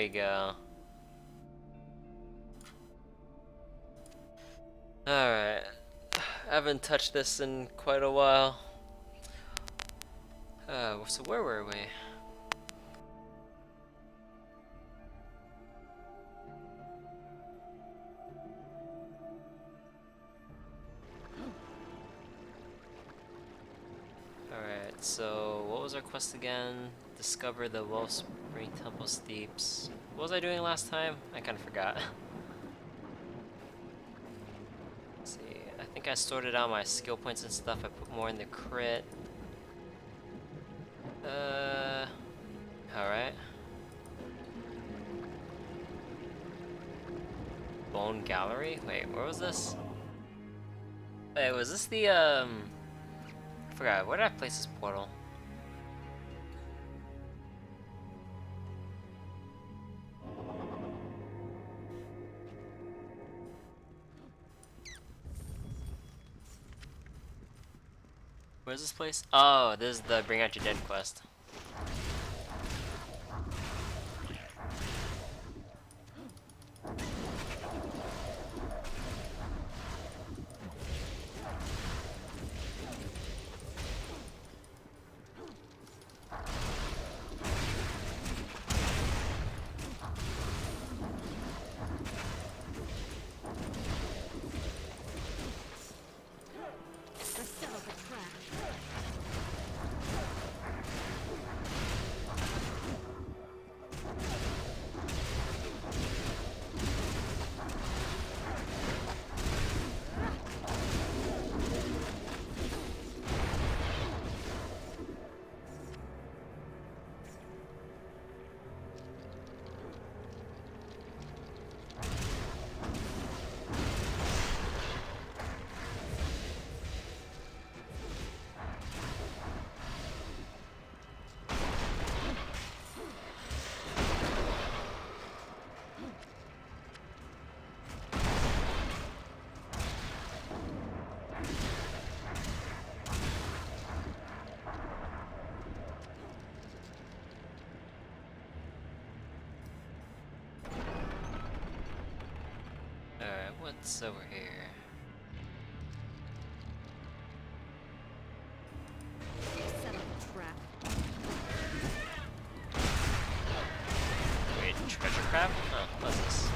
we go. Alright. I haven't touched this in quite a while. So where were we? Alright, so what was our quest again? Discover the Wellspring Temple Steeps. What was I doing last time? I kinda forgot. Let's see, I think I sorted out my skill points and stuff. I put more in the crit. Alright. Bone Gallery? Wait, where was this? Wait, was this the, I forgot, where did I place this portal? Where's this place? Oh, this is the Bring Out Your Dead quest. Alright, what's over here? Set up a trap. Wait, treasure crab? Oh, what's this?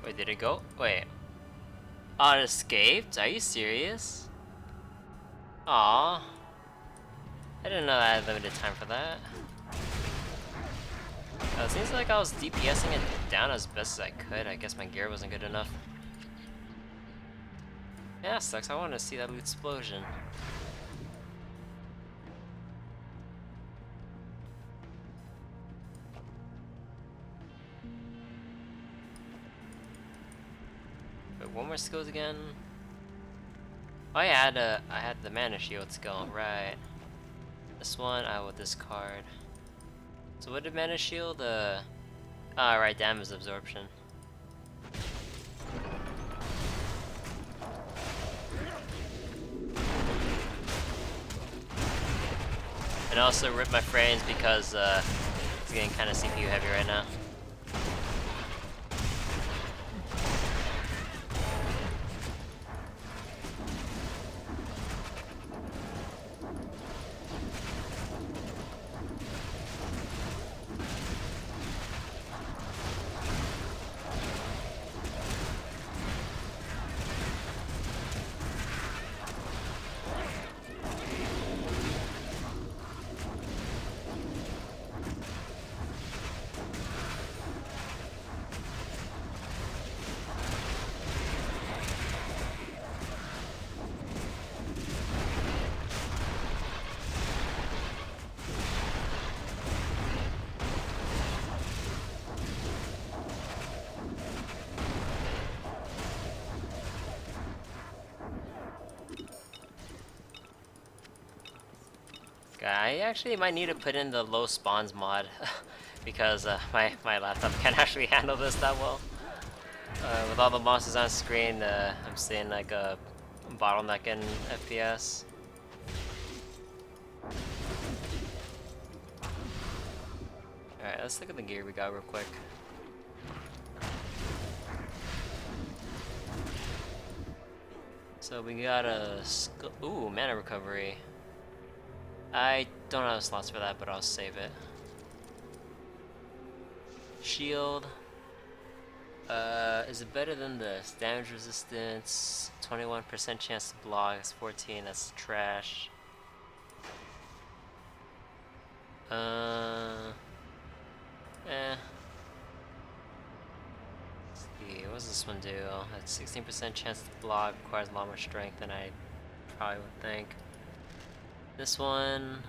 Wait, did it go? Wait. Oh, it escaped? Are you serious? Aw. I didn't know I had limited time for that. It seems like I was DPSing it down as best as I could. I guess my gear wasn't good enough. Yeah, sucks. I wanted to see that loot explosion. Wait, what more skills again? Oh yeah, I had the mana shield skill, right. This one I will discard. So what did mana shield? Right, damage absorption. And also rip my frames because it's getting kind of CPU heavy right now. I actually might need to put in the low spawns mod because my laptop can't actually handle this that well. With all the monsters on screen, I'm seeing like a bottleneck in FPS. Alright, let's look at the gear we got real quick. So we got a ooh, mana recovery. I don't have slots for that, but I'll save it. Shield. Is it better than this? Damage resistance, 21% chance to block, that's 14, that's trash. Let's see, what does this one do? That's 16% chance to block, requires a lot more strength than I probably would think. This one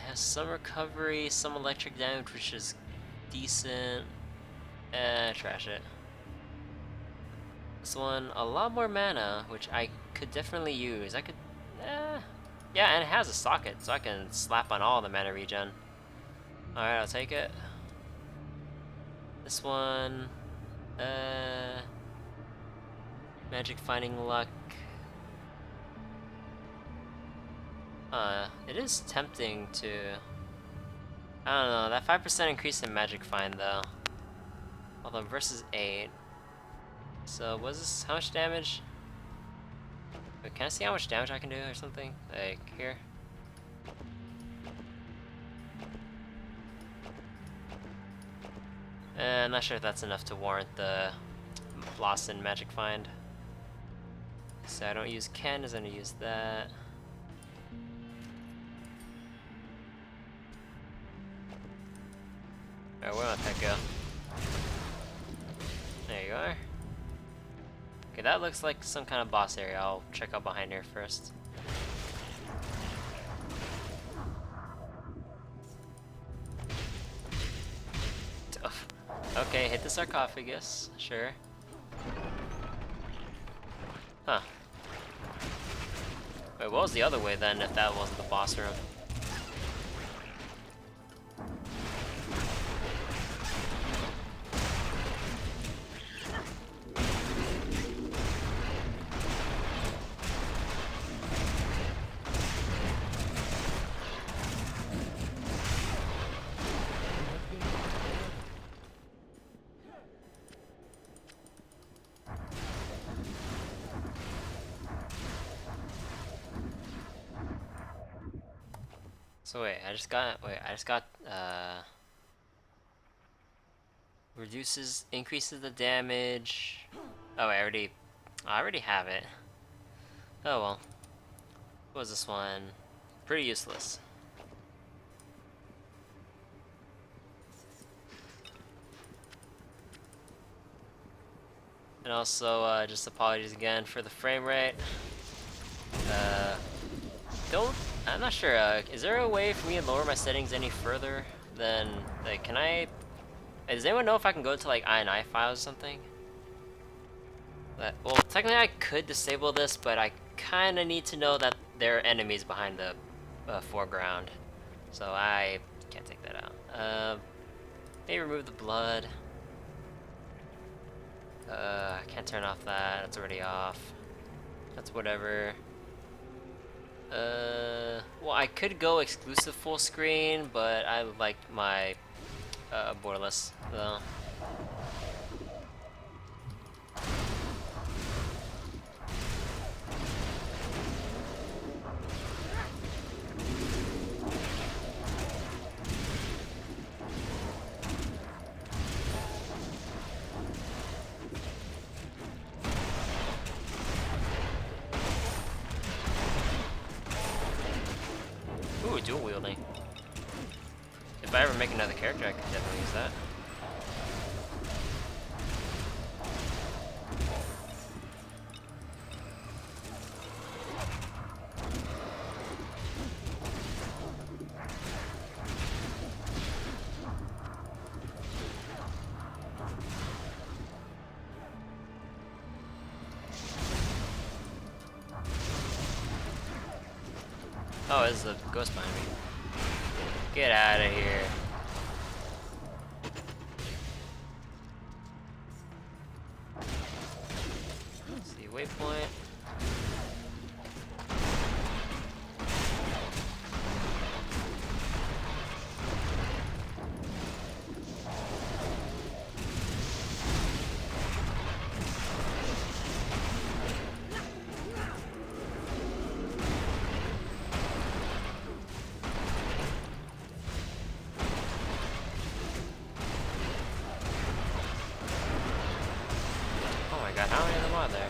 has some recovery, some electric damage, which is decent. Trash it. This one, a lot more mana, which I could definitely use. I could, yeah, and it has a socket, so I can slap on all the mana regen. Alright, I'll take it. This one, magic finding luck. It is tempting to, I don't know, that 5% increase in magic find though. Although versus 8. So was this, how much damage? Wait, can I see how much damage I can do or something? Like here? I'm not sure if that's enough to warrant the loss in magic find. So I don't use Ken, I'm gonna use that. Alright, where did my pet go? There you are. Okay, that looks like some kind of boss area. I'll check out behind here first. Okay, hit the sarcophagus, sure. Huh. Wait, what was the other way then if that wasn't the boss room? So wait, I just got increases the damage. Oh wait, I already have it. Oh well. What was this one? Pretty useless. And also, just apologies again for the frame rate. I'm not sure, is there a way for me to lower my settings any further than, like, does anyone know if I can go to, like, INI files or something? Well, technically I could disable this, but I kinda need to know that there are enemies behind the foreground. So I can't take that out. Maybe remove the blood. I can't turn off that, it's already off. That's whatever. Well, I could go exclusive full screen, but I like my borderless though. Ooh, dual wielding. If I ever make another character, I could definitely use that. Oh, it's the ghost behind me. Get out of here. Let's see, waypoint. Oh my god, how many of them are there?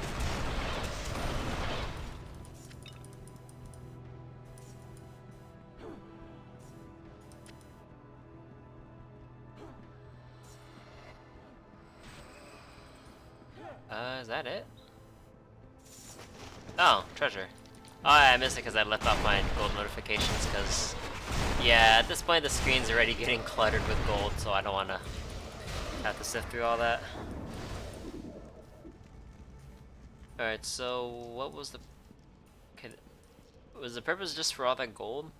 Is that it? Oh, treasure. Oh, I missed it because I left off my gold notifications because, yeah, at this point the screen's already getting cluttered with gold, so I don't want to have to sift through all that. Alright, so what was the... Okay, was the purpose just for all that gold?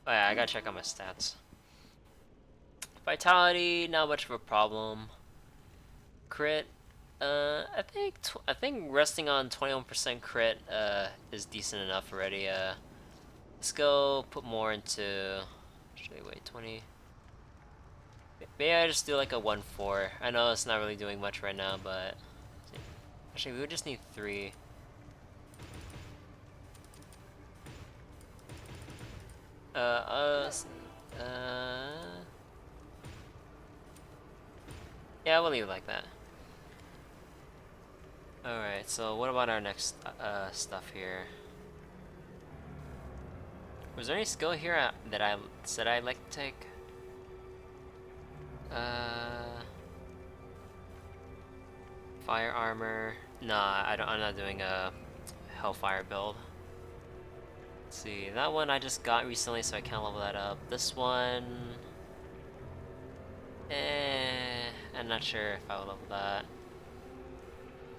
Oh yeah, I gotta check out my stats. Vitality, not much of a problem. Crit, I think resting on 21% crit is decent enough already. Let's go put more into. Actually, wait, 20. Maybe I just do like a 1-4. I know it's not really doing much right now, but actually we would just need 3. Let's see. Yeah, we'll leave it like that. Alright, so what about our next stuff here? Was there any skill here that I said I'd like to take? Fire armor. Nah, I'm not doing a Hellfire build. Let's see, that one I just got recently, so I can't level that up. This one, I'm not sure if I will level that.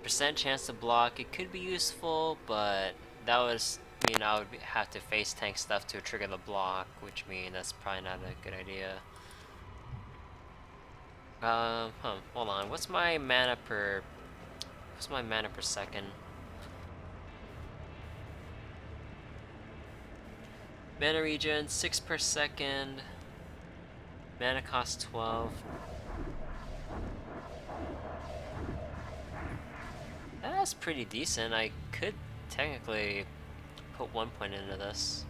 Percent chance to block, it could be useful, but that was mean I would have to face tank stuff to trigger the block, which means that's probably not a good idea. Hold on. What's my mana per second? Mana regen 6 per second. Mana cost 12. That's pretty decent. I could technically put 1 point into this.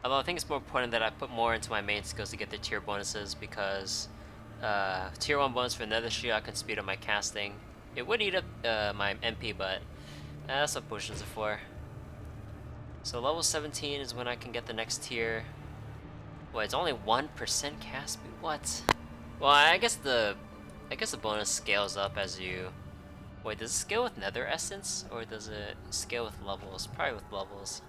Although I think it's more important that I put more into my main skills to get the tier bonuses, because tier 1 bonus for Nether Shield, I can speed up my casting. It would eat up my MP, but that's what potions are for. So level 17 is when I can get the next tier. Wait, it's only 1% cast speed? What? Well, I guess the bonus scales up as you... Wait, does it scale with Nether Essence, or does it scale with levels? Probably with levels.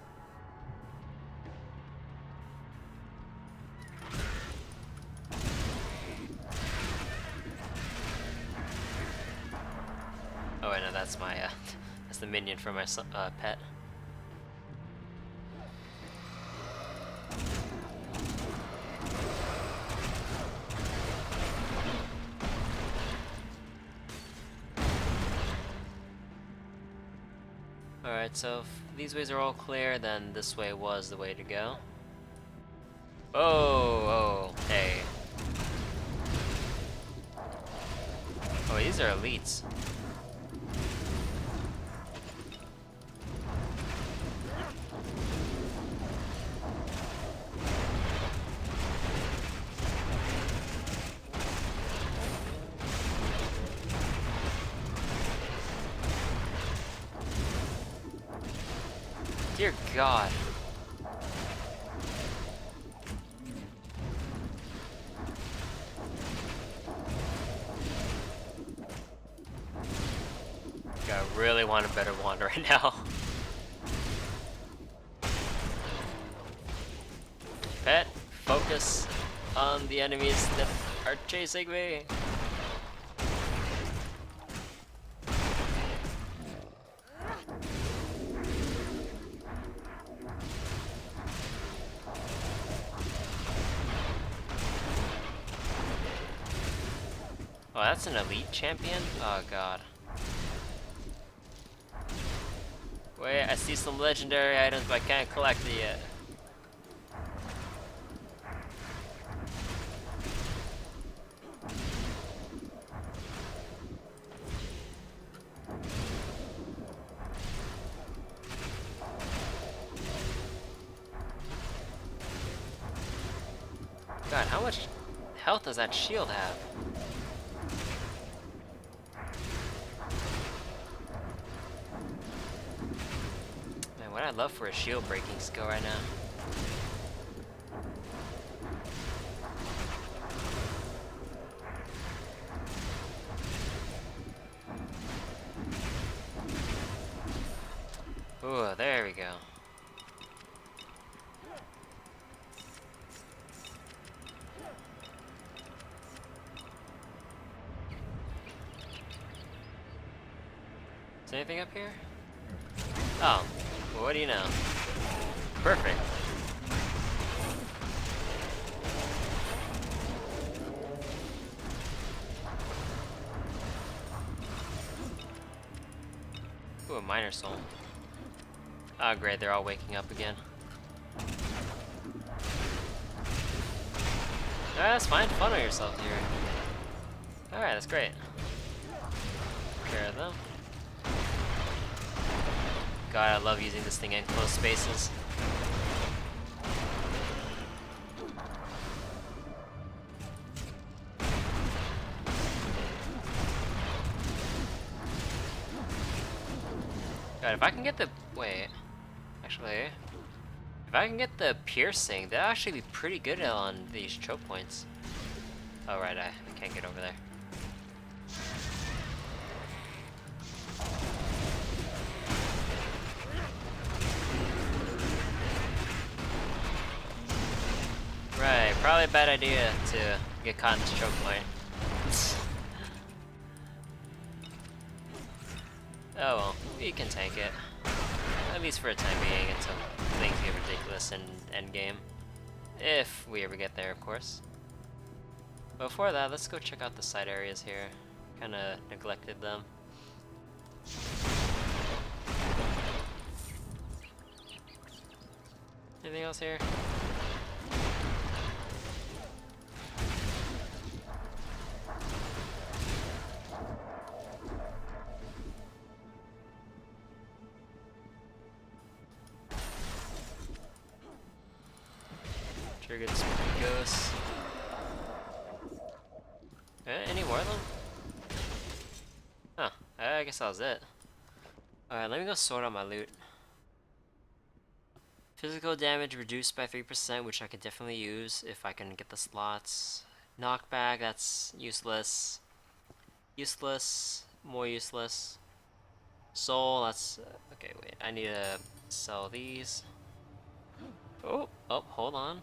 Oh wait, no, that's my that's the minion for my pet. Alright, so if these ways are all clear, then this way was the way to go. Oh, hey. Oh, these are elites. Dear God. I really want a better wand right now. Pet, focus on the enemies that are chasing me. Oh, that's an elite champion? Oh god. Wait, I see some legendary items, but I can't collect it yet. God, how much health does that shield have? Man, what I'd love for a shield breaking skill right now. Ooh, there we go. Is there anything up here? Oh, well, what do you know? Perfect. Ooh, a miner soul. Oh great, they're all waking up again. Alright, that's fine. Funnel yourself here. Alright, that's great. Take care of them. God, I love using this thing in close spaces. God, if I can get the... Wait. Actually... If I can get the piercing, that'll actually be pretty good on these choke points. Oh right, I can't get over there. Right, probably a bad idea to get caught in this choke point. Oh well, we can tank it. At least for a time being until things get ridiculous in endgame. If we ever get there, of course. Before that, let's go check out the side areas here. Kinda neglected them. Anything else here? Triggered some ghosts. Any more of them? Huh, I guess that was it. Alright, let me go sort out my loot. Physical damage reduced by 3%, which I could definitely use if I can get the slots. Knockback, that's useless. Useless, more useless. Soul, that's... okay, wait, I need to sell these. Oh, hold on.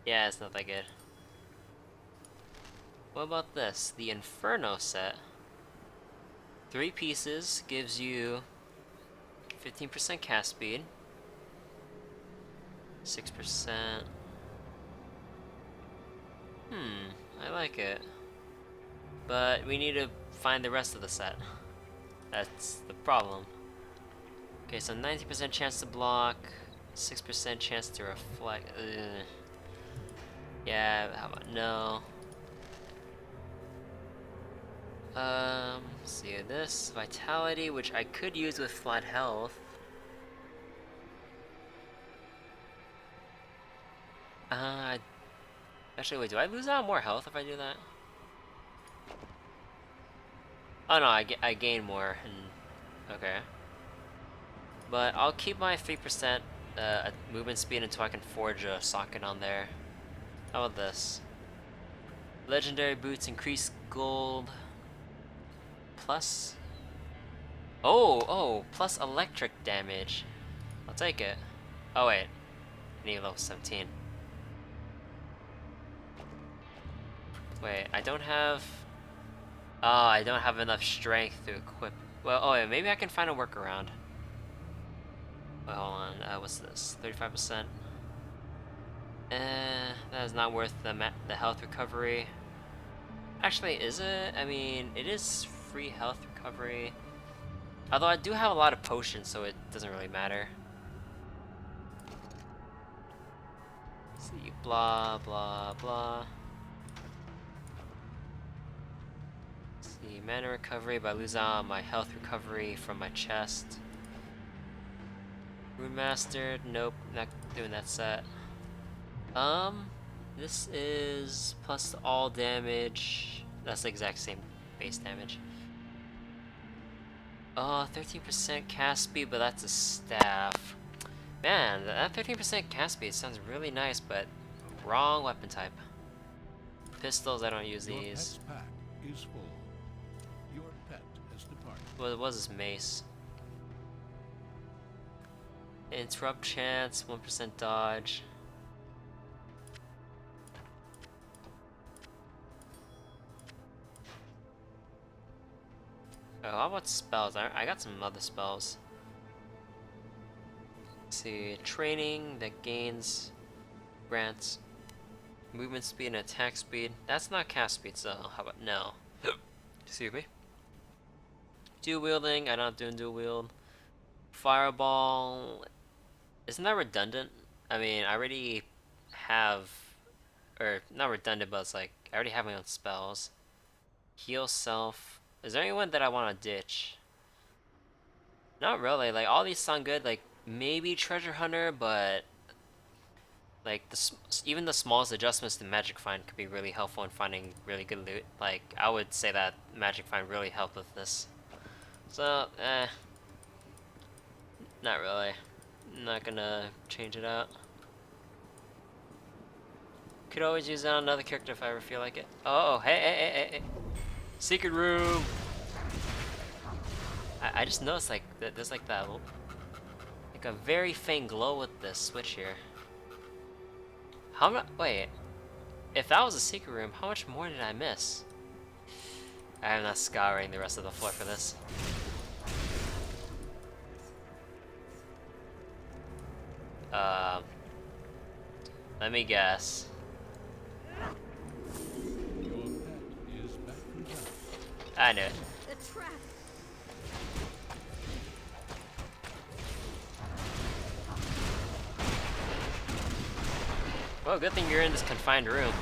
Yeah, it's not that good. What about this? The Inferno set. 3 pieces gives you 15% cast speed. 6%. I like it. But we need to find the rest of the set. That's the problem. Okay, so 90% chance to block, 6% chance to reflect. Yeah, how about no? Let's see this vitality, which I could use with flat health. Actually, wait, do I lose out more health if I do that? Oh no, I gain more. Okay. But I'll keep my 3% movement speed until I can forge a socket on there. How about this? Legendary boots increase gold. Plus... Oh, plus electric damage. I'll take it. Oh wait, I need level 17. Wait, I don't have... Oh, I don't have enough strength to equip... Well, oh yeah, maybe I can find a workaround. Wait, hold on, what's this? 35%? That is not worth the health recovery. Actually, is it? I mean, it is free health recovery. Although I do have a lot of potions, so it doesn't really matter. Let's see, blah, blah, blah. Let's see, mana recovery, but I lose out on my health recovery from my chest. Rune Mastered, nope, not doing that set. This is plus all damage. That's the exact same base damage. 13% cast speed, but that's a staff. Man, that 13% cast speed sounds really nice, but wrong weapon type. Pistols, I don't use Your these. pet's pack is full. Your pet has departed. Well, it was his mace. Interrupt chance, 1% dodge. Oh, how about spells? I got some other spells. Let's see, training that grants movement speed and attack speed. That's not cast speed, so how about no? Excuse me. Dual wielding, I'm not doing dual wield. Fireball, isn't that redundant? I mean, I already have, or not redundant, but it's like I already have my own spells. Heal self. Is there anyone that I want to ditch? Not really. Like, all these sound good. Like, maybe Treasure Hunter, but like even the smallest adjustments to Magic Find could be really helpful in finding really good loot. Like, I would say that Magic Find really helped with this. So, not really. Not gonna change it out. Could always use it on another character if I ever feel like it. Oh, hey. Secret room! I just noticed like that there's like that like a very faint glow with this switch here. Wait, if that was a secret room, how much more did I miss? I am not scouring the rest of the floor for this. Let me guess. Your pet is back from health. I knew it. The trap. Well, good thing you're in this confined room.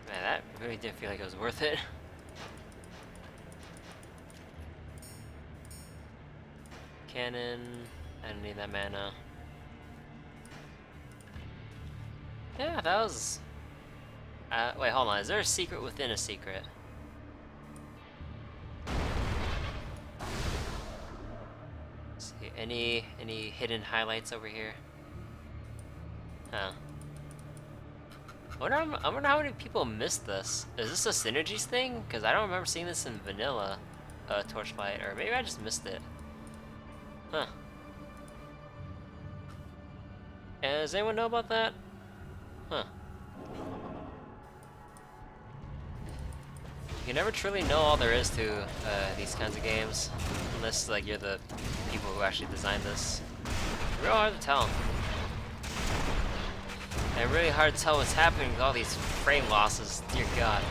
Man, that really didn't feel like it was worth it. Cannon, I don't need that mana. Yeah, that was... wait, hold on, is there a secret within a secret? Let's see, any hidden highlights over here? Huh. I wonder how many people missed this. Is this a Synergies thing? Because I don't remember seeing this in vanilla Torchlight, or maybe I just missed it. Huh. Does anyone know about that? Huh. You can never truly know all there is to these kinds of games, unless like you're the people who actually designed this. Real hard to tell. And really hard to tell what's happening with all these frame losses. Dear God.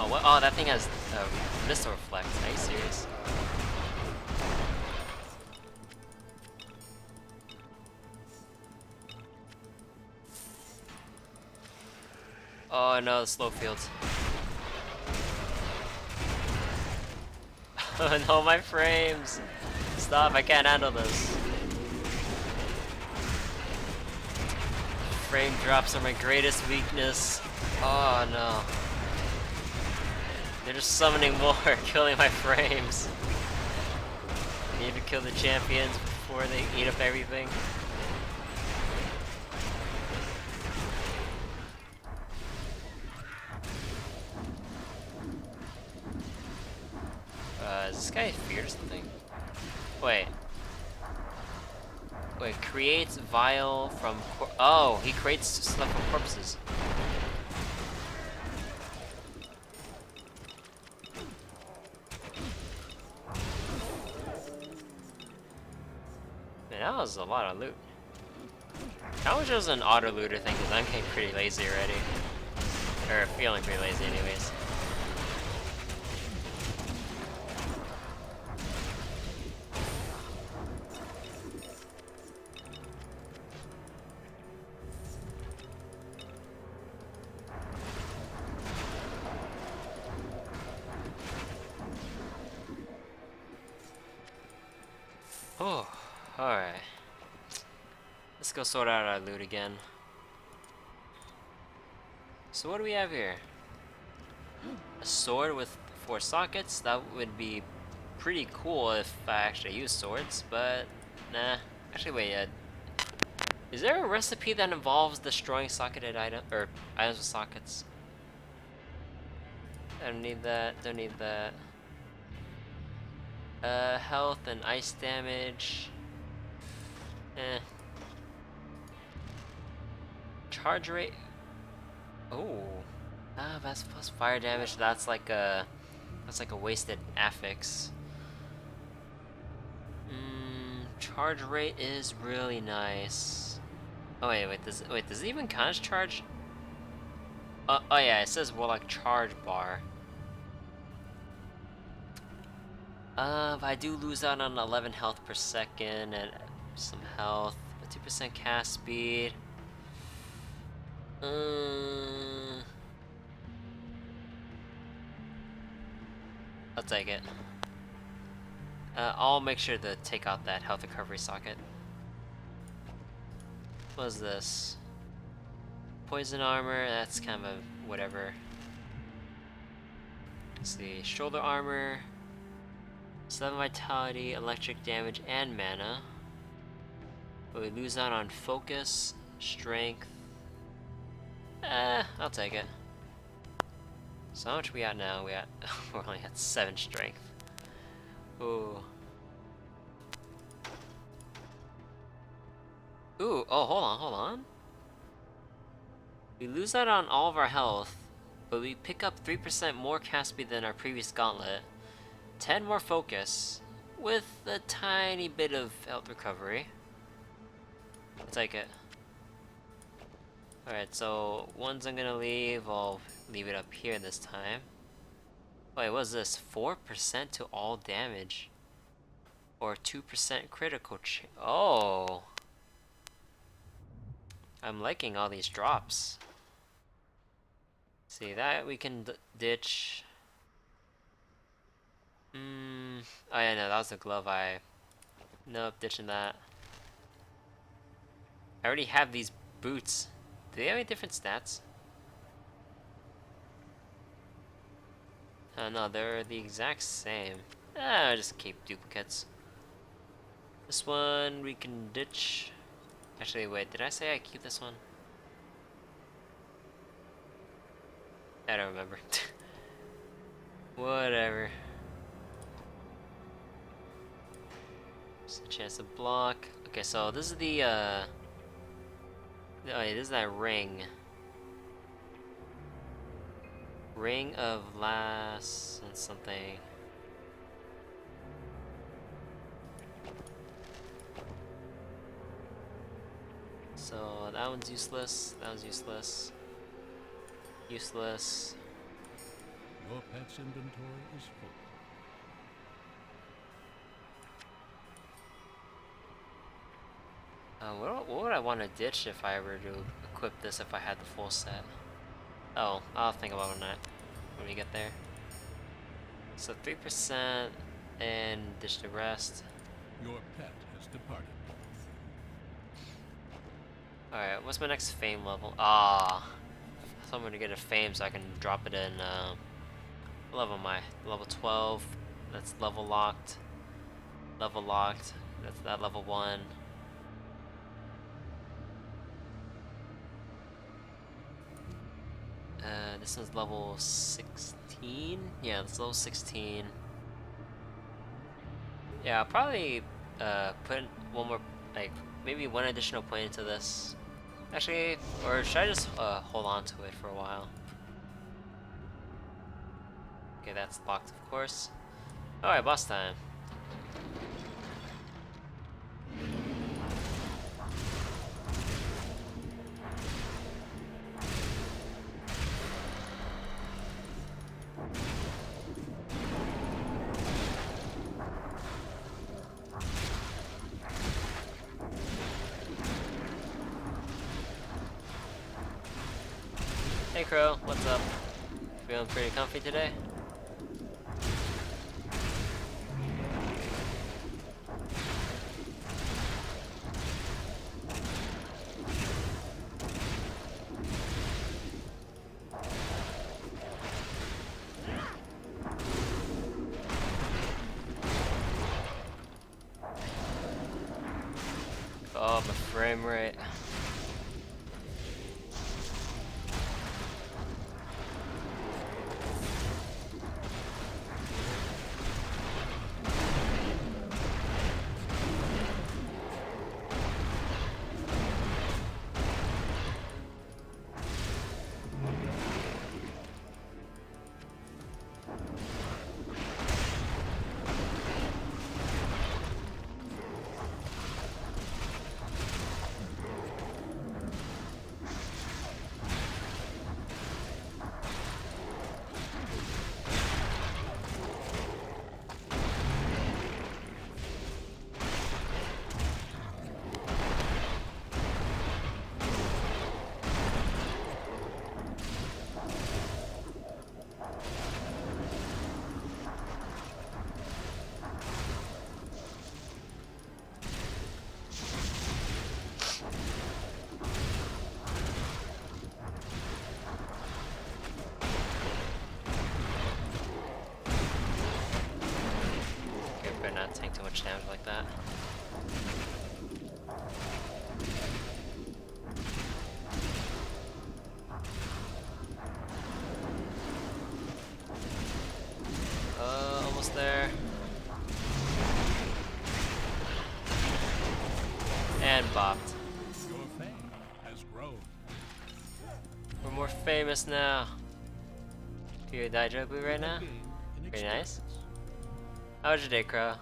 Oh, what? Oh, that thing has missile reflect. Are you serious? Oh no, the slow fields. Oh no, my frames! Stop, I can't handle this. Frame drops are my greatest weakness. Oh no. They're just summoning more, killing my frames. I need to kill the champions before they eat up everything. Is this guy feared or something? Wait. Wait, creates vial from oh, he creates stuff from corpses. Man, that was a lot of loot. I wish it was an auto looter thing, because I'm getting pretty lazy already. Or feeling pretty lazy anyways. Oh, alright. Let's go sort out our loot again. So what do we have here? A sword with 4 sockets? That would be pretty cool if I actually use swords, but nah. Actually, wait, is there a recipe that involves destroying socketed items, or items with sockets? I don't need that, don't need that. Health and ice damage. Charge rate. Oh. Ah, that's plus fire damage. That's like a wasted affix. Charge rate is really nice. Oh wait, does it even count as charge? Oh yeah, it says like charge bar. But I do lose out on 11 health per second and some health, 2% cast speed. I'll take it. I'll make sure to take out that health recovery socket. What is this? Poison armor, that's kind of a whatever. Let's see, shoulder armor. 7 vitality, electric damage, and mana. But we lose out on focus, strength. I'll take it. So how much we at now? We're only at 7 strength. Ooh. Ooh, oh, hold on. We lose out on all of our health, but we pick up 3% more cast speed than our previous gauntlet. 10 more focus, with a tiny bit of health recovery. I'll take it. Alright, so ones I'm gonna leave, I'll leave it up here this time. Wait, what is this? 4% to all damage. Or 2% critical oh! I'm liking all these drops. See, that we can ditch. Oh yeah, no, that was the glove Nope, ditching that. I already have these boots. Do they have any different stats? No, they're the exact same. I'll just keep duplicates. This one we can ditch. Actually, wait, did I say I keep this one? I don't remember. Whatever. Just a chance to block. Okay, so this is the oh yeah, this is that ring. Ring of last and something. So that one's useless. That one's useless. Useless. Your pet's inventory is full. What would I want to ditch if I were to equip this if I had the full set? Oh, I'll think about that when we get there. So 3% and ditch the rest. Your pet has departed. Alright, what's my next fame level? Ah, so I'm gonna get a fame so I can drop it in What level am I? Level 12. That's level locked. Level locked. That's that level 1. This one's level 16? Yeah, it's level 16. Yeah, I'll probably put one more, like, maybe one additional point into this. Actually, or should I just hold on to it for a while? Okay, that's locked, of course. Alright, boss time. Hey Crow, what's up? Feeling pretty comfy today? Oh, my frame rate. Not take too much damage like that. Almost there. And bopped. Your fame has grown. We're more famous now. You Daijobu right now? Gain in Very nice. experience. How was your day, Crow?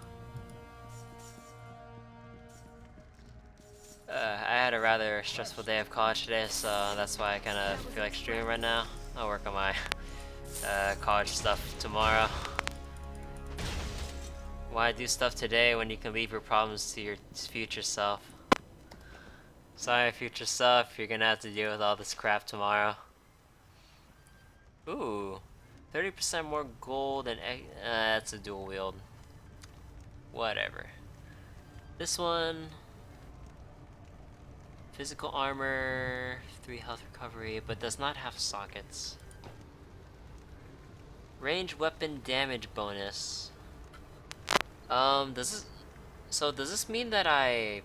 I had a rather stressful day of college today, so that's why I kind of feel like streaming right now. I'll work on my college stuff tomorrow. Why do stuff today when you can leave your problems to your future self? Sorry, future self, you're gonna have to deal with all this crap tomorrow. Ooh, 30% more gold and that's a dual wield. Whatever. This one, physical armor, 3 health recovery, but does not have sockets. Range weapon damage bonus. Does this mean that I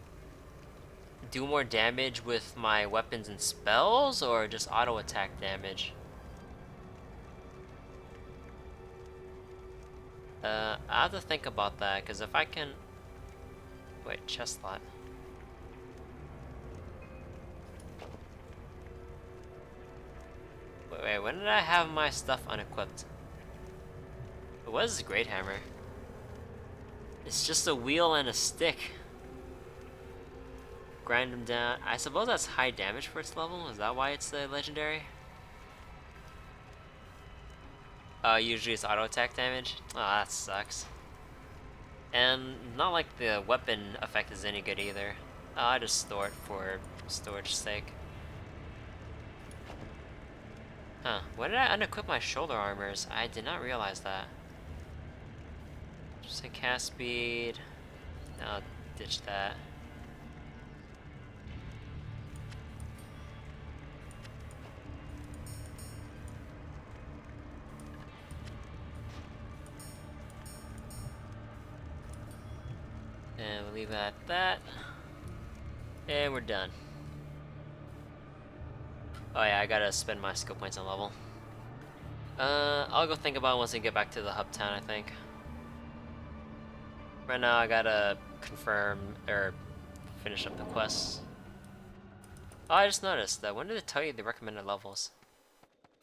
do more damage with my weapons and spells, or just auto attack damage? I have to think about that, because if I can... Wait, chest slot. Wait, when did I have my stuff unequipped? What is a great hammer? It's just a wheel and a stick. Grind them down. I suppose that's high damage for its level. Is that why it's the legendary? Usually it's auto attack damage. Oh, that sucks. And not like the weapon effect is any good either. I just store it for storage sake. Huh, when did I unequip my shoulder armors? I did not realize that. Just a cast speed. I'll ditch that. And we'll leave it at that. And we're done. Oh yeah, I gotta spend my skill points on level. I'll go think about it once we get back to the hub town, I think. Right now I gotta confirm, or finish up the quests. Oh, I just noticed that. When did it tell you the recommended levels?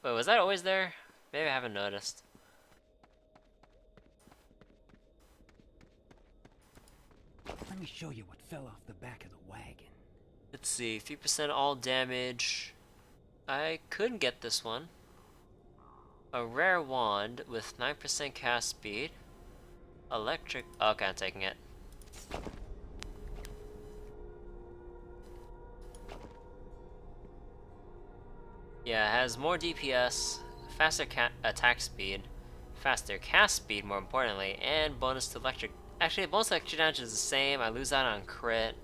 Wait, was that always there? Maybe I haven't noticed. Let me show you what fell off the back of the wagon. Let's see, 3% all damage. I could get this one. A rare wand with 9% cast speed. Electric. Okay, I'm taking it. Yeah, it has more DPS, faster attack speed, faster cast speed more importantly, and bonus to electric. Actually, bonus to electric damage is the same. I lose out on crit,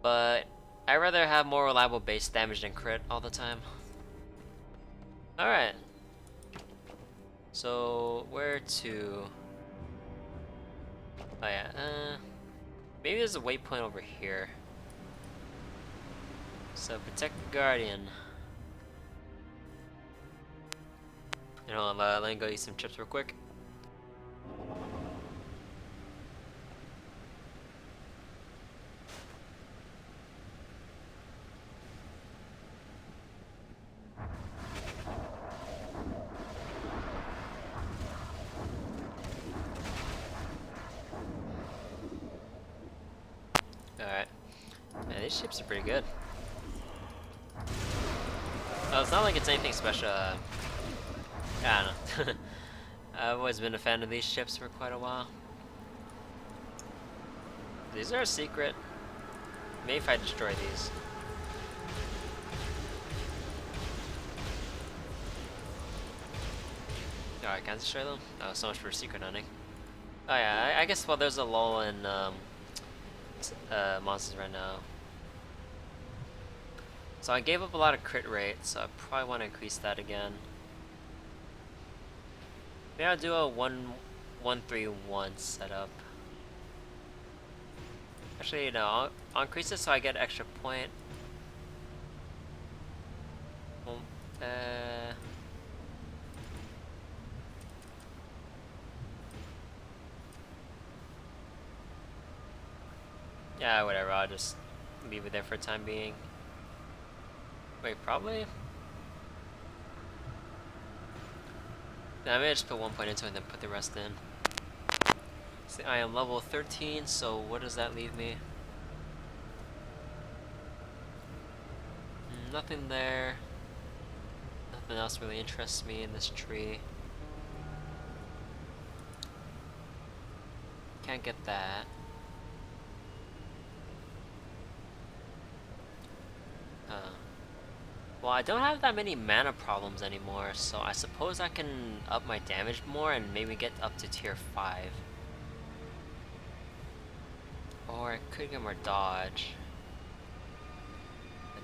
but I'd rather have more reliable base damage than crit all the time. Alright. So, where to? Oh yeah, maybe there's a waypoint over here. So, protect the Guardian. You know, let me go eat some chips real quick. Alright. Man, these chips are pretty good. Oh, it's not like it's anything special. I don't know. I've always been a fan of these ships for quite a while. These are a secret. Maybe if I destroy these. Oh, I can't destroy them? Oh, so much for secret hunting. Oh yeah, I guess, well, there's a lull in monsters right now. So I gave up a lot of crit rate, so I probably want to increase that again. Maybe I'll do a 1-1-3-1 setup. Actually, no, I'll increase it so I get an extra point. Well, yeah, whatever, I'll just leave it there for the time being. Wait, probably? Nah, I may just put 1 point into it and then put the rest in. See, I am level 13, so what does that leave me? Nothing there. Nothing else really interests me in this tree. Can't get that. Well, I don't have that many mana problems anymore, so I suppose I can up my damage more and maybe get up to tier 5. Or I could get more dodge.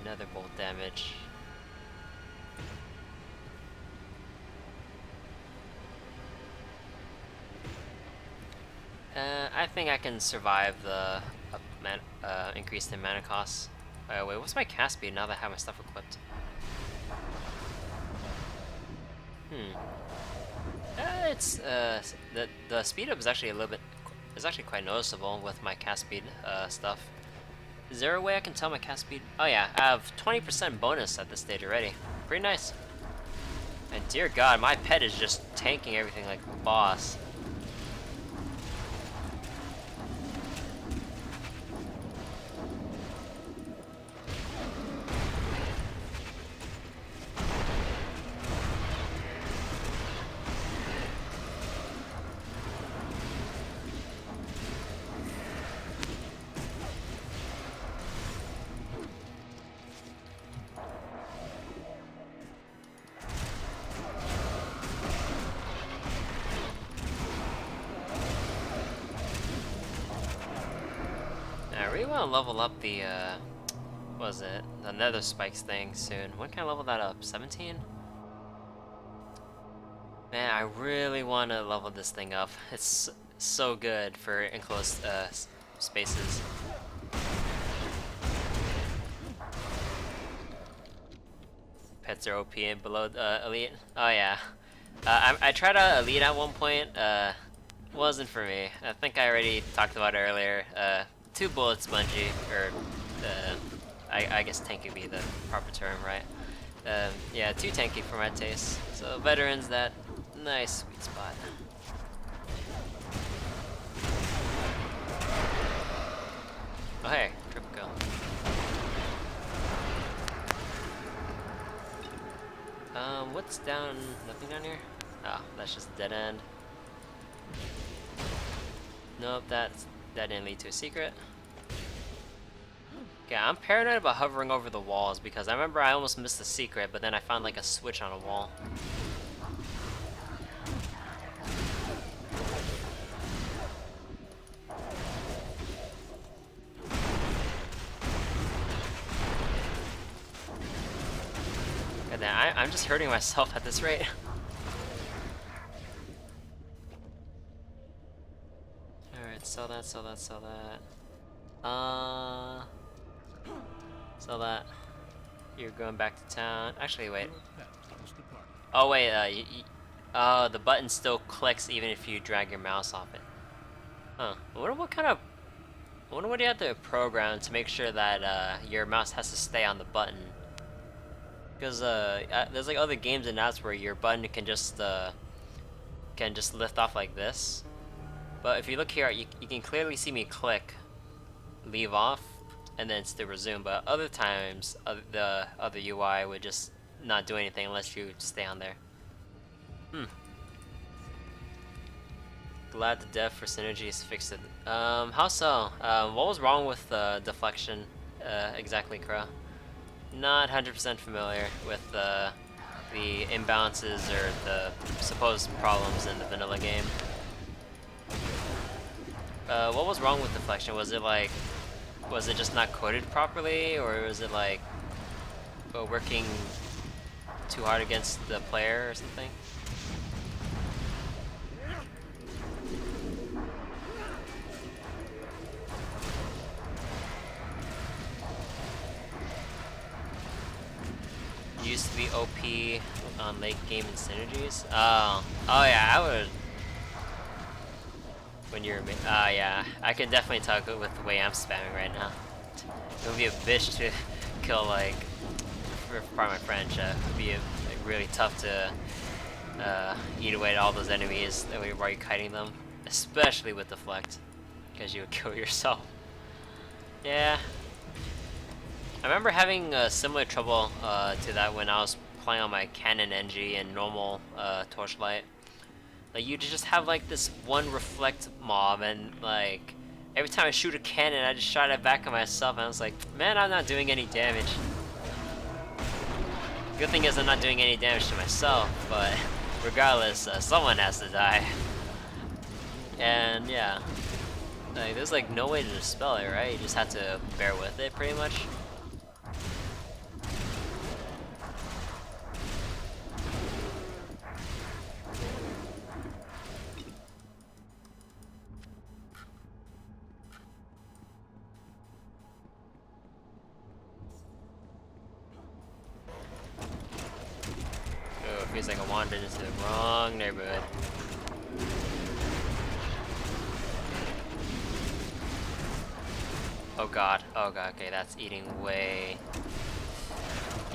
Another bolt damage. I think I can survive the increase in mana costs. Wait, what's my cast speed now that I have my stuff equipped? It's the speed up is actually a little bit, is actually quite noticeable with my cast speed stuff. Is there a way I can tell my cast speed? Oh yeah, I have 20% bonus at this stage already. Pretty nice. And dear God, my pet is just tanking everything like a boss. I really want to level up the, what was it? The nether spikes thing soon. When can I level that up? 17? Man, I really want to level this thing up. It's so good for enclosed spaces. Pets are OP and below elite. Oh yeah. I tried out elite at one point. Wasn't for me. I think I already talked about it earlier. Too bullet spongy, or I guess tanky would be the proper term, right? Yeah, too tanky for my taste. So veterans, that nice sweet spot. Oh hey, triple kill. What's down? Nothing down here? Oh, that's just a dead end. Nope, that didn't lead to a secret. Okay, I'm paranoid about hovering over the walls because I remember I almost missed the secret, but then I found like a switch on a wall. God damn, I'm just hurting myself at this rate. Alright, sell that, sell that, sell that. Sell that. You're going back to town. Actually, wait. Your pet has departed. Oh, wait, the button still clicks even if you drag your mouse off it. Huh. I wonder what you have to program to make sure that your mouse has to stay on the button. Because there's like other games and apps where your button can just lift off like this. But if you look here, you can clearly see me click, leave off, and then still resume. But other times, the other UI would just not do anything unless you stay on there. Glad to death for Synergies fixed it. How so? What was wrong with deflection exactly, Crow? Not 100% familiar with the imbalances or the supposed problems in the vanilla game. What was wrong with deflection? Was it just not coded properly, or was it like working too hard against the player or something? Used to be OP on late game and Synergies. Oh yeah, I would. When you're, yeah, I can definitely talk with the way I'm spamming right now. It would be a bitch to kill, like, pardon my French, it would be like, really tough to eat away at all those enemies while you're kiting them, especially with deflect, because you would kill yourself. Yeah, I remember having similar trouble to that when I was playing on my Canon Engi and normal Torchlight. Like, you just have like this one reflect mob, and like every time I shoot a cannon, I just shot it back at myself, and I was like, man, I'm not doing any damage. Good thing is I'm not doing any damage to myself, but regardless, someone has to die. And yeah, like, there's like no way to dispel it, right? You just have to bear with it, pretty much. Feels like I wandered into the wrong neighborhood. Oh god, okay, that's eating away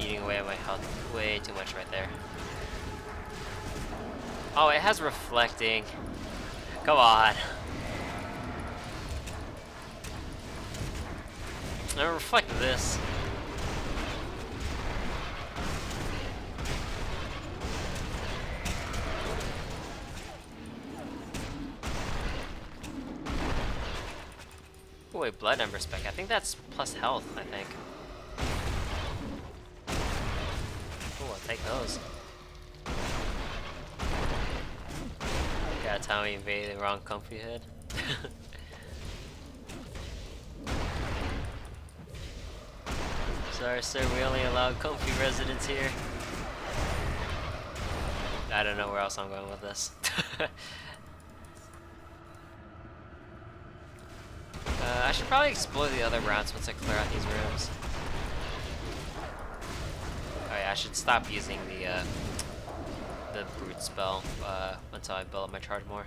at my health way too much right there. Oh, it has reflecting. Come on. Now reflect this. Oh, wait, blood ember spec. I think that's plus health, I think. Oh, I'll take those. Gotta tell me invaded the wrong comfy hood. Sorry, sir, we only allow comfy residents here. I don't know where else I'm going with this. I should probably explore the other routes once I clear out these rooms. Oh yeah, I should stop using the brute spell until I build up my charge more.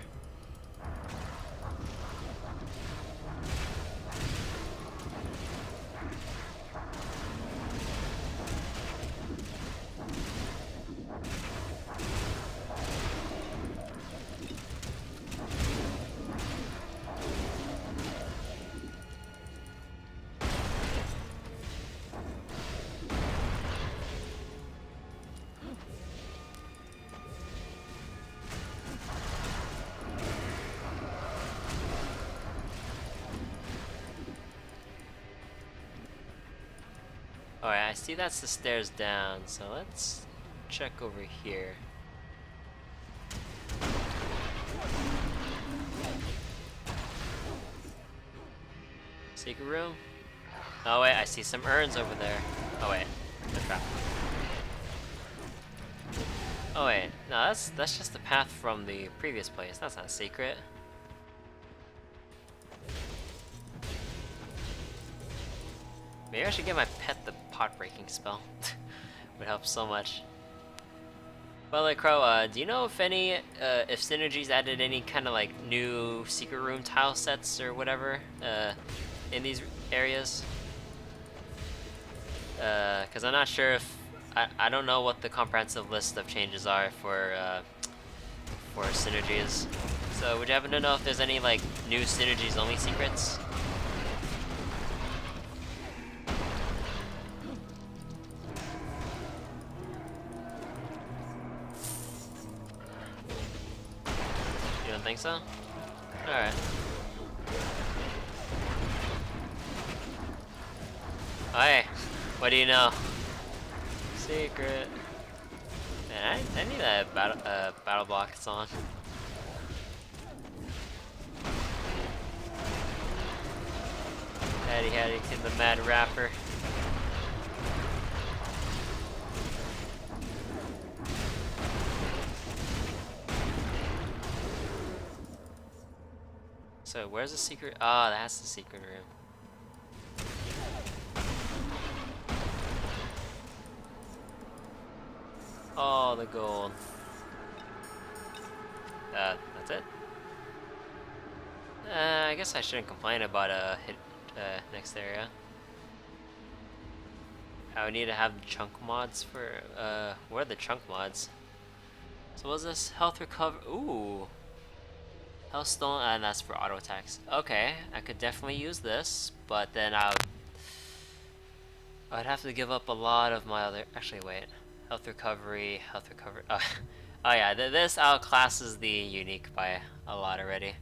Alright, I see that's the stairs down, so let's check over here. Secret room? Oh wait, I see some urns over there. Oh wait, the trap. Oh wait, no, that's just the path from the previous place. That's not a secret. Maybe I should get my pet the pot breaking spell. Would help so much. Well, like Crow, do you know if if Synergies added any kind of like new secret room tile sets or whatever in these areas? Because I'm not sure if I don't know what the comprehensive list of changes are for Synergies. So would you happen to know if there's any like new Synergies only secrets? You don't think so? Alright. Hey, what do you know? Secret. Man, I need that battle block song. Hattie Haddington, the Mad Rapper. So where's the secret? Ah, that's the secret room. Oh, the gold. That's it? I guess I shouldn't complain about hit next area. I would need to have the chunk mods for where are the chunk mods? So what's this? Health recover. Ooh. Health stolen, and that's for auto attacks. Okay, I could definitely use this, but then I'd have to give up a lot of my other. Actually, wait. Health recovery. Oh, oh yeah, this outclasses the unique by a lot already.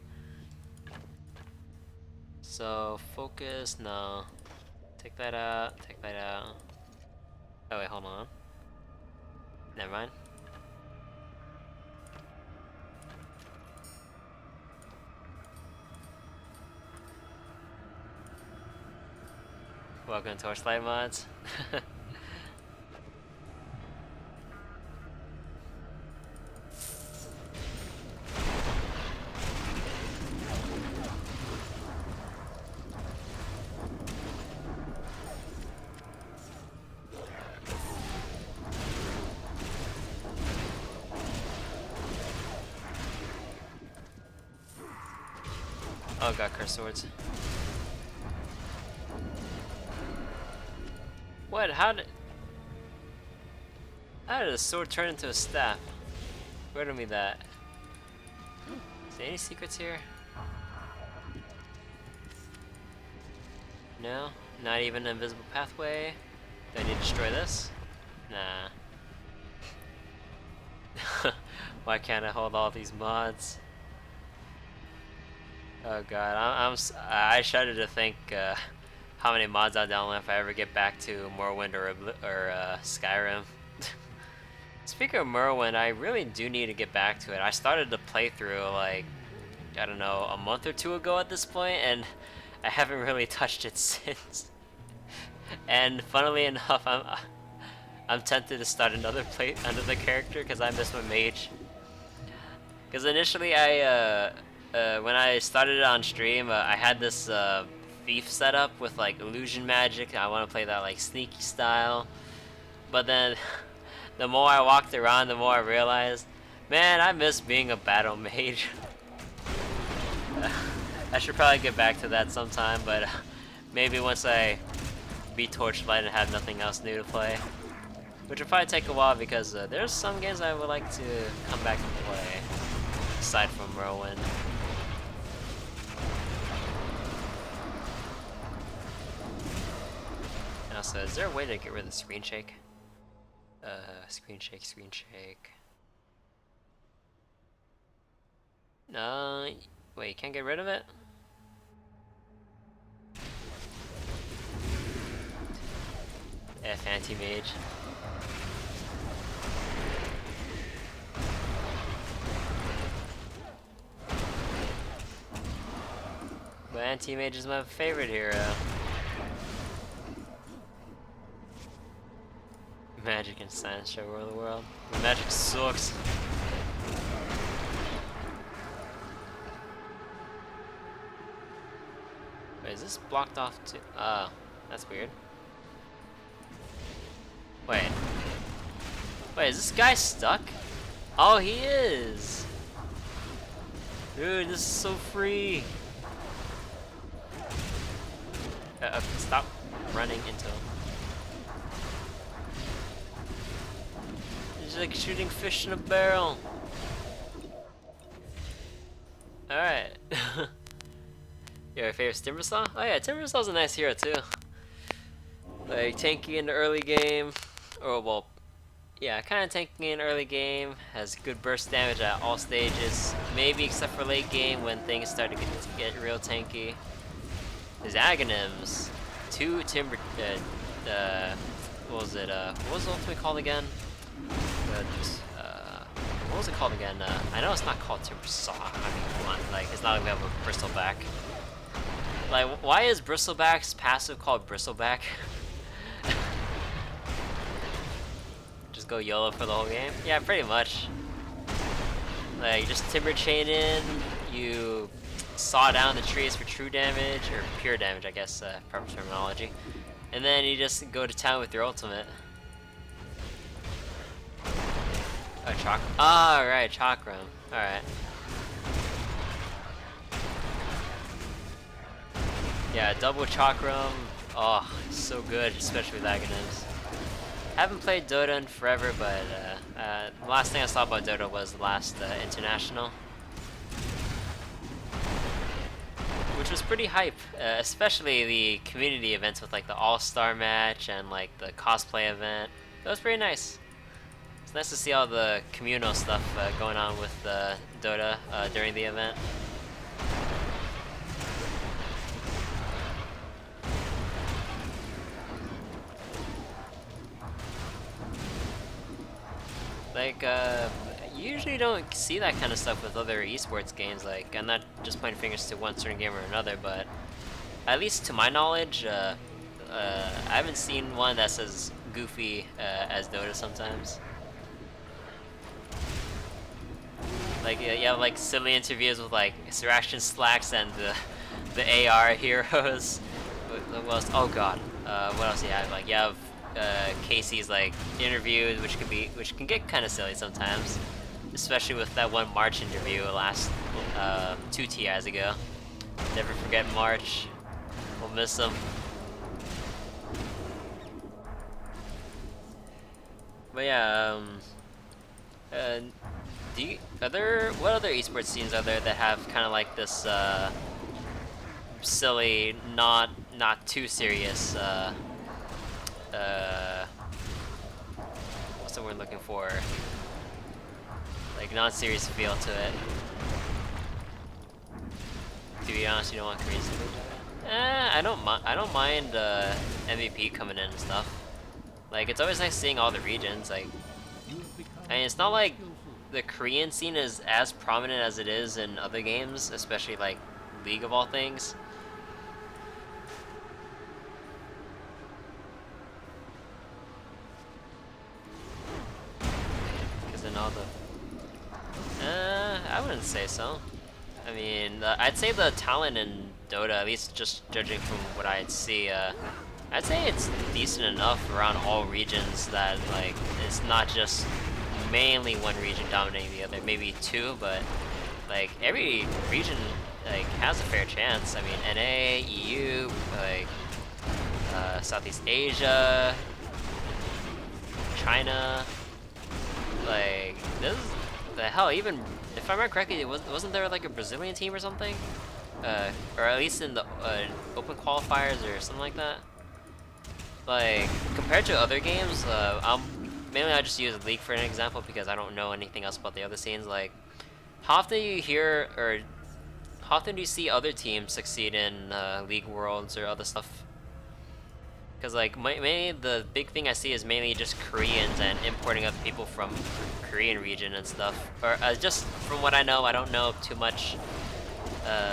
So focus, no. Take that out. Take that out. Oh wait, hold on. Never mind. Welcome to Torchlight mods. Oh god, cursed swords. What? How did a sword turn into a staff? Riddle me that. Is there any secrets here? No? Not even an invisible pathway? Do I need to destroy this? Nah. Why can't I hold all these mods? Oh god, I shudder to think how many mods I'll download if I ever get back to Morrowind or Skyrim. Speaking of Morrowind, I really do need to get back to it. I started the playthrough like, I don't know, a month or two ago at this point, and I haven't really touched it since. And funnily enough, I'm tempted to start another character because I miss my mage. Because initially when I started it on stream, I had this thief setup with like illusion magic. I want to play that like sneaky style. But then, the more I walked around, the more I realized, man, I miss being a battle mage. I should probably get back to that sometime, but maybe once I beat Torchlight and have nothing else new to play. Which will probably take a while because there's some games I would like to come back and play, aside from Morrowind. And also, is there a way to get rid of the screen shake? Screen shake. No, wait, you can't get rid of it? F anti-mage. But anti-mage is my favorite hero. Magic and science show rule the world. Magic sucks. Wait, is this blocked off too? Oh, that's weird. Wait, is this guy stuck? Oh, he is! Dude, this is so free! Stop running into him. He's like shooting fish in a barrel. Alright. Your favorite Timbersaw? Oh yeah, Timbersaw's a nice hero too. Like, tanky in the early game. Or, well, yeah, kind of tanky in early game. Has good burst damage at all stages. Maybe except for late game when things start to get real tanky. His Aghanims. 2 Timber... what was it? What was the ultimate called again? What was it called again? I know it's not called Timbersaw. I mean, come on. Like, it's not like we have a Bristleback. Like, why is Bristleback's passive called Bristleback? Just go YOLO for the whole game? Yeah, pretty much. Like, just Timber Chain in, you saw down the trees for true damage, or pure damage, I guess, proper terminology. And then you just go to town with your ultimate. Oh, Chakram. Oh, right, Chakram. Alright. Yeah, double Chakram. Oh, so good, especially with Aghanims. Haven't played Dota in forever, but the last thing I saw about Dota was the last International. Which was pretty hype, especially the community events with like the All-Star match and like the cosplay event. That was pretty nice. It's nice to see all the communal stuff going on with Dota during the event. Like, you usually don't see that kind of stuff with other esports games. Like, I'm not just pointing fingers to one certain game or another, but at least to my knowledge, I haven't seen one that's as goofy as Dota sometimes. Like, you have like silly interviews with like Siraction Slacks and the AR heroes. What else? Oh god, what else do you have? Like, you have Casey's like interviews, which can get kind of silly sometimes, especially with that one March interview last 2 TIs ago. Never forget March. We'll miss him. But yeah, what other esports scenes are there that have kind of like this silly, not too serious what's the word looking for? Like non-serious feel to it. To be honest, you don't want Koreans to move. I don't mind MVP coming in and stuff. Like, it's always nice seeing all the regions. Like, I mean, it's not like the Korean scene is as prominent as it is in other games, especially like League of all things. Because in all the... I wouldn't say so. I I mean, I'd say the talent in Dota, at least just judging from what I'd see, I'd say it's decent enough around all regions that, like, it's not just mainly one region dominating the other, maybe two, but, like, every region, like, has a fair chance. I mean, NA, EU, like, Southeast Asia, China, like, this is, the hell, even, if I remember correctly, wasn't there, like, a Brazilian team or something? Or at least in the, open qualifiers or something like that? Like, compared to other games, mainly I just use League for an example because I don't know anything else about the other scenes. Like, how often do you hear, or how often do you see other teams succeed in League Worlds or other stuff? Because, like, mainly the big thing I see is mainly just Koreans and importing other people from Korean region and stuff. Or just from what I know, I don't know too much,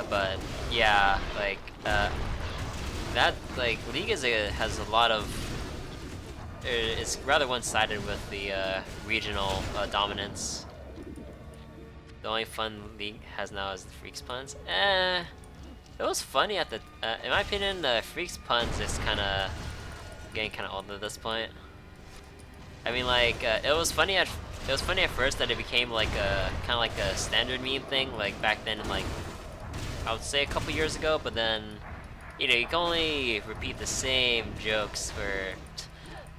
but yeah, like, that, like, League has a lot of, it's rather one-sided with the regional dominance. The only fun League has now is the Freaks puns. It was funny at the, in my opinion, the Freaks puns is getting kind of old at this point. I mean, like, it was funny at first that it became like a kind of like a standard meme thing, like back then, like I would say a couple years ago, but then, you know, you can only repeat the same jokes for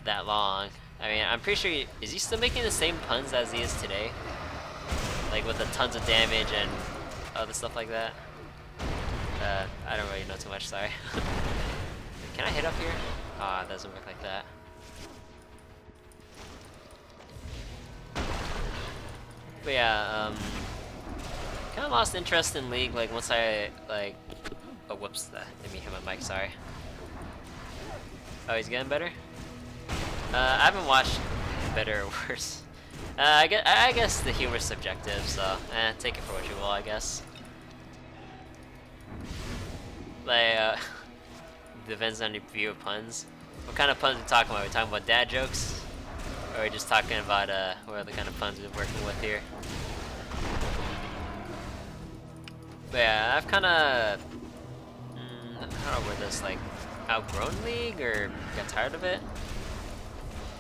that long. I mean, I'm pretty sure, is he still making the same puns as he is today? Like with the tons of damage and other stuff like that? I don't really know too much, sorry. Can I hit up here? Ah, it doesn't work like that. But yeah, kind of lost interest in League, like, once I, like, oh, whoops, let me hit my mic, sorry. Oh, he's getting better? I haven't watched better or worse. I guess the humor's subjective, so, take it for what you will, I guess. Like, depends on your view of puns. What kind of puns are we talking about? Are we talking about dad jokes? Or are we just talking about, what other kind of puns we're working with here? But yeah, I've kinda, I don't know where this, like, outgrown League or got tired of it.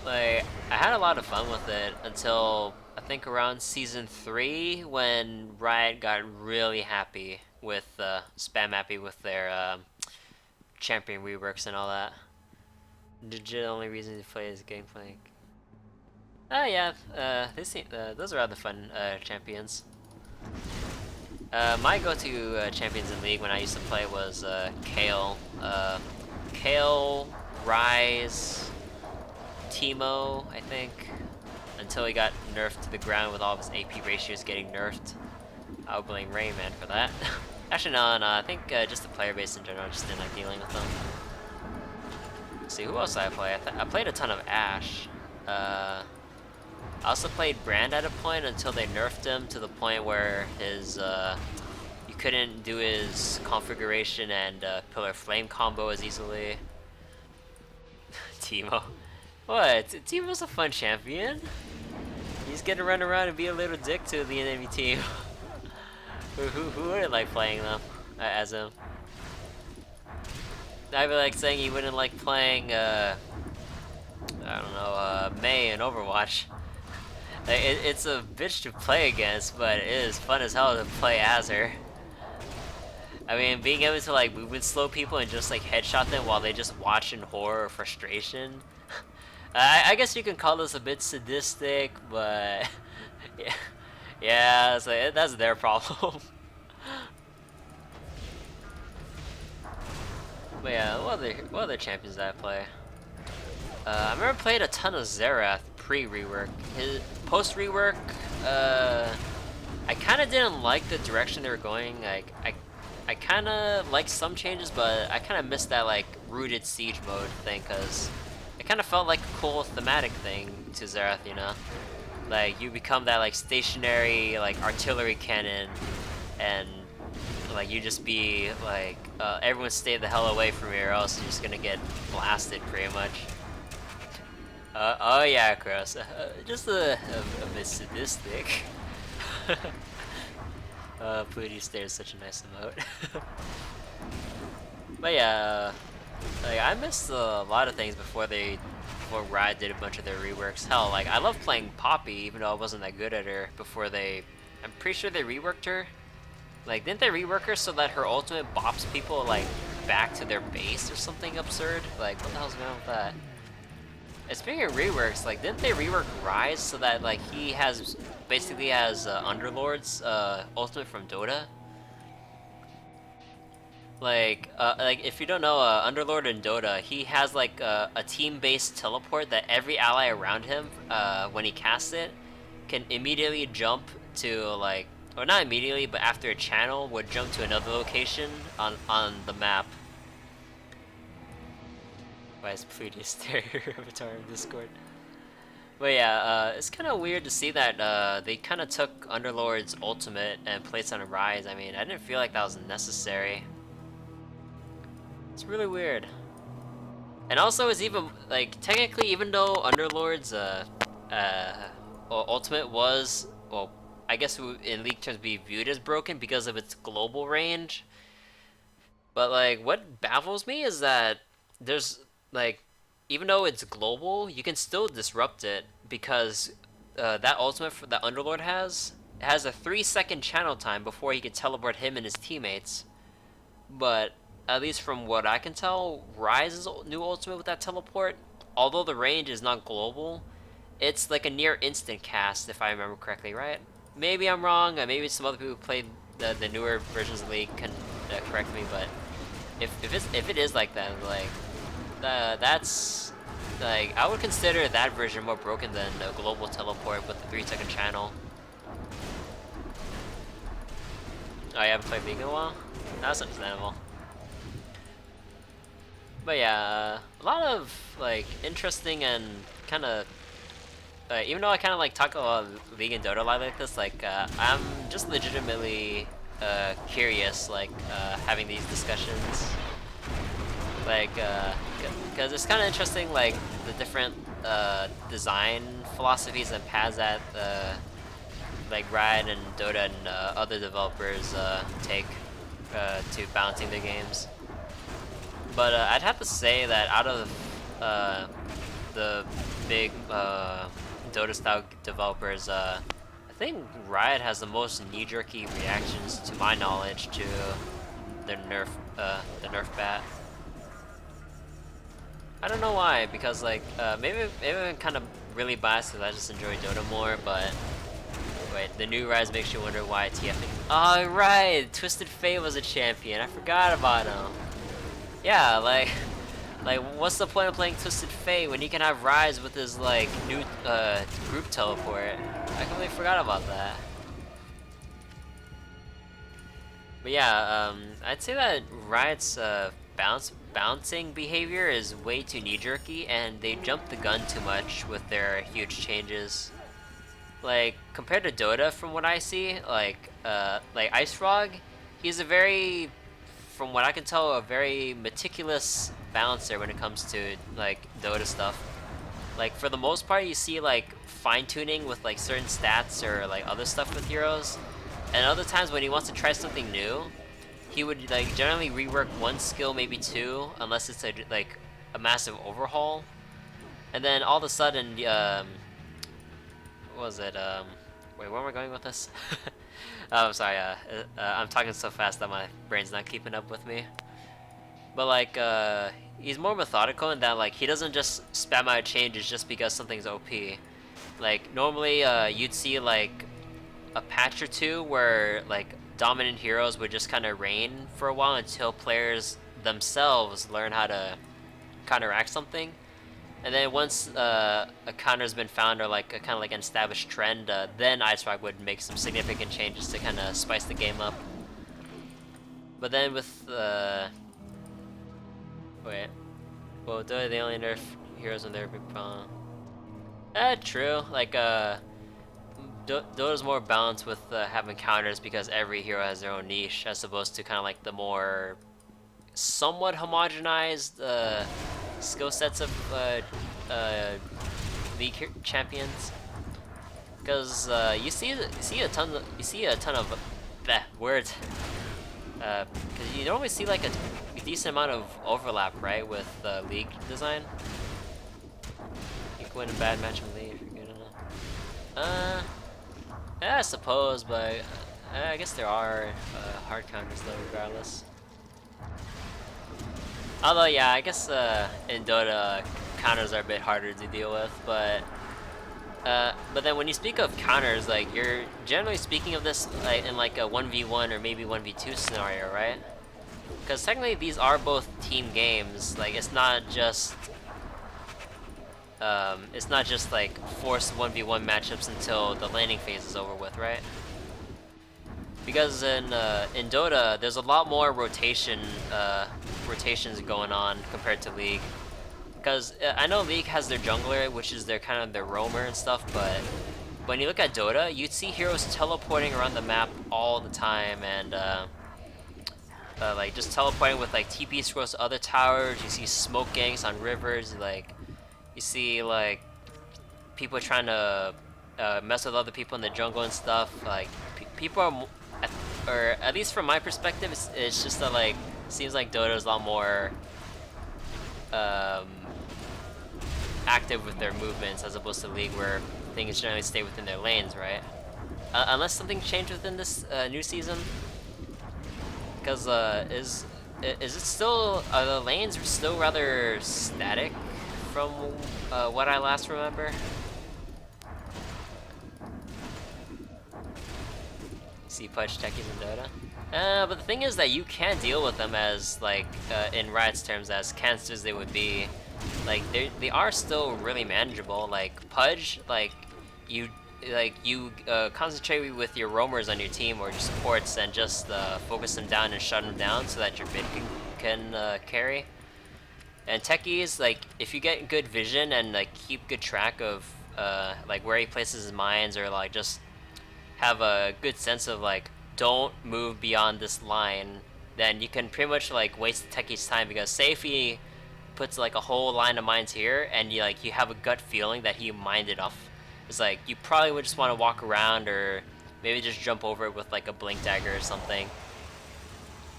Like, I had a lot of fun with it until I think around season 3 when Riot got really happy with spam happy with their champion reworks and all that. The only reason to play is gameplay. Oh yeah, those are rather fun champions. My go-to champions in League when I used to play was Kale. Kale, Ryze, Teemo, I think, until he got nerfed to the ground with all of his AP ratios getting nerfed. I'll blame Rayman for that. Actually, no, I think just the player base in general just didn't like dealing with them. Let's see, who else did I play? I played a ton of Ashe. I also played Brand at a point until they nerfed him to the point where his, you couldn't do his configuration and Pillar Flame combo as easily. Teemo. What? Teemo's a fun champion. He's gonna run around and be a little dick to the enemy team. who wouldn't like playing them as him? I'd be like saying he wouldn't like playing, I don't know, Mei in Overwatch. Like, it's a bitch to play against, but it is fun as hell to play as her. I mean, being able to like movement slow people and just like headshot them while they just watch in horror or frustration. I guess you can call this a bit sadistic, but yeah, so that's their problem. But yeah, what other champions did I play? I remember playing a ton of Xerath pre-rework. His post-rework, I kind of didn't like the direction they were going. Like, I kind of liked some changes, but I kind of missed that like rooted siege mode thing, cause it kind of felt like a cool thematic thing to Xerath, you know? Like, you become that like stationary like artillery cannon, and like you just be like everyone stay the hell away from you, or else you're just gonna get blasted pretty much. Oh yeah, Cross. Just a bit sadistic. Pooty Stare is such a nice emote. But yeah, like I missed a lot of things before Riot did a bunch of their reworks. Hell, like I love playing Poppy, even though I wasn't that good at her before they. I'm pretty sure they reworked her. Like, didn't they rework her so that her ultimate bops people like back to their base or something absurd? Like, what the hell's going on with that? And speaking of reworks, like, didn't they rework Rise so that like he basically has Underlord's ultimate from Dota? Like if you don't know, Underlord in Dota, he has like a team-based teleport that every ally around him, when he casts it, can immediately jump to like, or not immediately, but after a channel would jump to another location on the map. Why is Pleadius their avatar in Discord? But yeah, it's kind of weird to see that they kind of took Underlord's ultimate and placed on a Rise. I mean, I didn't feel like that was necessary. It's really weird. And also, it's even like technically, even though Underlord's ultimate was, well, I guess in League terms be viewed as broken because of its global range. But like, what baffles me is that there's like, even though it's global, you can still disrupt it because that ultimate that Underlord has a 3-second channel time before he can teleport him and his teammates. But at least from what I can tell, Rise's new ultimate with that teleport, although the range is not global, it's like a near instant cast, if I remember correctly, right? Maybe I'm wrong, maybe some other people who played the newer versions of the League can correct me, but if it is like that, like, that's, like, I would consider that version more broken than a global teleport with the 3-second channel. Oh, you haven't played League in a while? That's understandable. But yeah, a lot of like interesting and kind of, even though I kind of like talk about League and Dota like this, like I'm just legitimately curious, like having these discussions, like because it's kind of interesting, like the different design philosophies and paths that like Riot and Dota and other developers take to balancing their games. But I'd have to say that out of the big Dota-style developers, I think Riot has the most knee-jerky reactions, to my knowledge, to the nerf bat. I don't know why, because like maybe I'm kind of really biased because I just enjoy Dota more. But wait, the new Rise makes you wonder why TF. Oh right, Twisted Fate was a champion. I forgot about him. Yeah, like what's the point of playing Twisted Fate when you can have Rise with his like new group teleport? I completely forgot about that. But yeah, I'd say that Riot's bouncing behavior is way too knee-jerky, and they jump the gun too much with their huge changes. Like compared to Dota, from what I see, like Ice Frog, he's a very, from what I can tell, a very meticulous balancer when it comes to like Dota stuff. Like for the most part, you see like fine-tuning with like certain stats or like other stuff with heroes, and other times when he wants to try something new, he would like generally rework one skill, maybe two, unless it's like a massive overhaul, and then all of a sudden, what was it? Wait, where am I going with this? Oh, I'm sorry. I'm talking so fast that my brain's not keeping up with me. But like, he's more methodical in that like he doesn't just spam out changes just because something's OP. Like normally, you'd see like a patch or two where like dominant heroes would just kind of reign for a while until players themselves learn how to counteract something. And then once a counter's been found, or like a kind of like an established trend, then Ice Frog would make some significant changes to kind of spice the game up. But then with wait, well, they only nerf heroes when they're big problem. True. Like Dota's more balanced with having counters because every hero has their own niche, as opposed to kind of like the more somewhat homogenized skill sets of league champions. Because you see a ton of Bleh, words. Because you normally see like a decent amount of overlap, right, with League design. You can win a bad match in League if you're good enough. Yeah, I suppose, but I guess there are hard counters though, regardless. Although, yeah, I guess in Dota, counters are a bit harder to deal with, but then when you speak of counters, like, you're generally speaking of this like in like a 1v1 or maybe 1v2 scenario, right? Because technically these are both team games. Like, it's not just like forced 1v1 matchups until the landing phase is over with, right? Because in Dota, there's a lot more rotations going on compared to League. Because I know League has their jungler, which is their kind of their roamer and stuff, but when you look at Dota, you'd see heroes teleporting around the map all the time, and like just teleporting with like TP scrolls to other towers. You see smoke gangs on rivers. Like, you see like people trying to mess with other people in the jungle and stuff. Like, people are, or at least from my perspective, it's just that, like, seems like Dota is a lot more active with their movements as opposed to League, where things generally stay within their lanes, right? Unless something changed within this new season. Because is it still, are the lanes still rather static from what I last remember? See Pudge techies in Dota? But the thing is that you can deal with them as, like, in Riot's terms, as cancers they would be. Like, they are still really manageable. Like, Pudge, like, you concentrate with your roamers on your team or your supports and just focus them down and shut them down so that your mid can carry. And techies, like, if you get good vision and like keep good track of like where he places his mines, or like just have a good sense of like, don't move beyond this line, then you can pretty much like waste the techie's time. Because say if he puts like a whole line of mines here and you have a gut feeling that he mined it off, it's like you probably would just want to walk around or maybe just jump over it with like a blink dagger or something.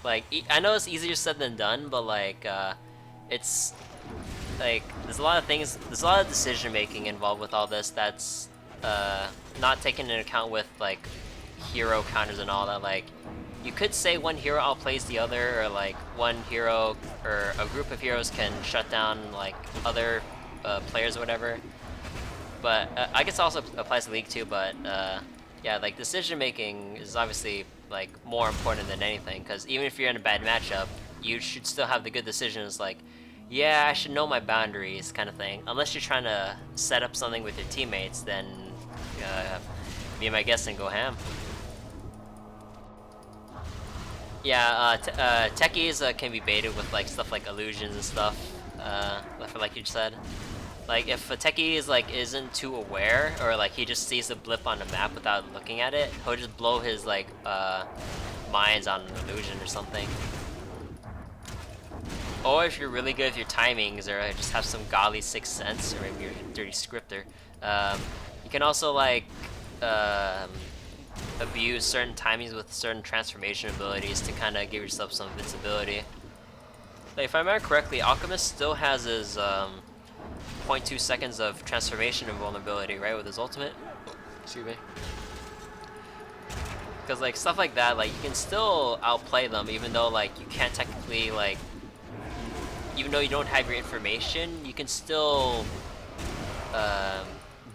Like, I know it's easier said than done, but like it's like there's a lot of decision making involved with all this that's not taken into account with like hero counters and all that. Like, you could say one hero outplays the other, or like one hero or a group of heroes can shut down like other players or whatever. But I guess it also applies to League too. But yeah, like, decision making is obviously like more important than anything, because even if you're in a bad matchup, you should still have the good decisions. Like, yeah, I should know my boundaries, kind of thing. Unless you're trying to set up something with your teammates, then be my guest and go ham. Yeah, techies can be baited with like stuff like illusions and stuff, like you said. Like, if a techie is like isn't too aware, or like he just sees a blip on the map without looking at it, he'll just blow his like mines on an illusion or something. Or if you're really good with your timings, or just have some godly sixth sense, or maybe you're a dirty scripter, you can also like abuse certain timings with certain transformation abilities to kind of give yourself some invincibility. Like, if I remember correctly, Alchemist still has his 0.2 seconds of transformation invulnerability, right, with his ultimate? Excuse me. Because like stuff like that, like, you can still outplay them, even though like you can't technically, like, even though you don't have your information, you can still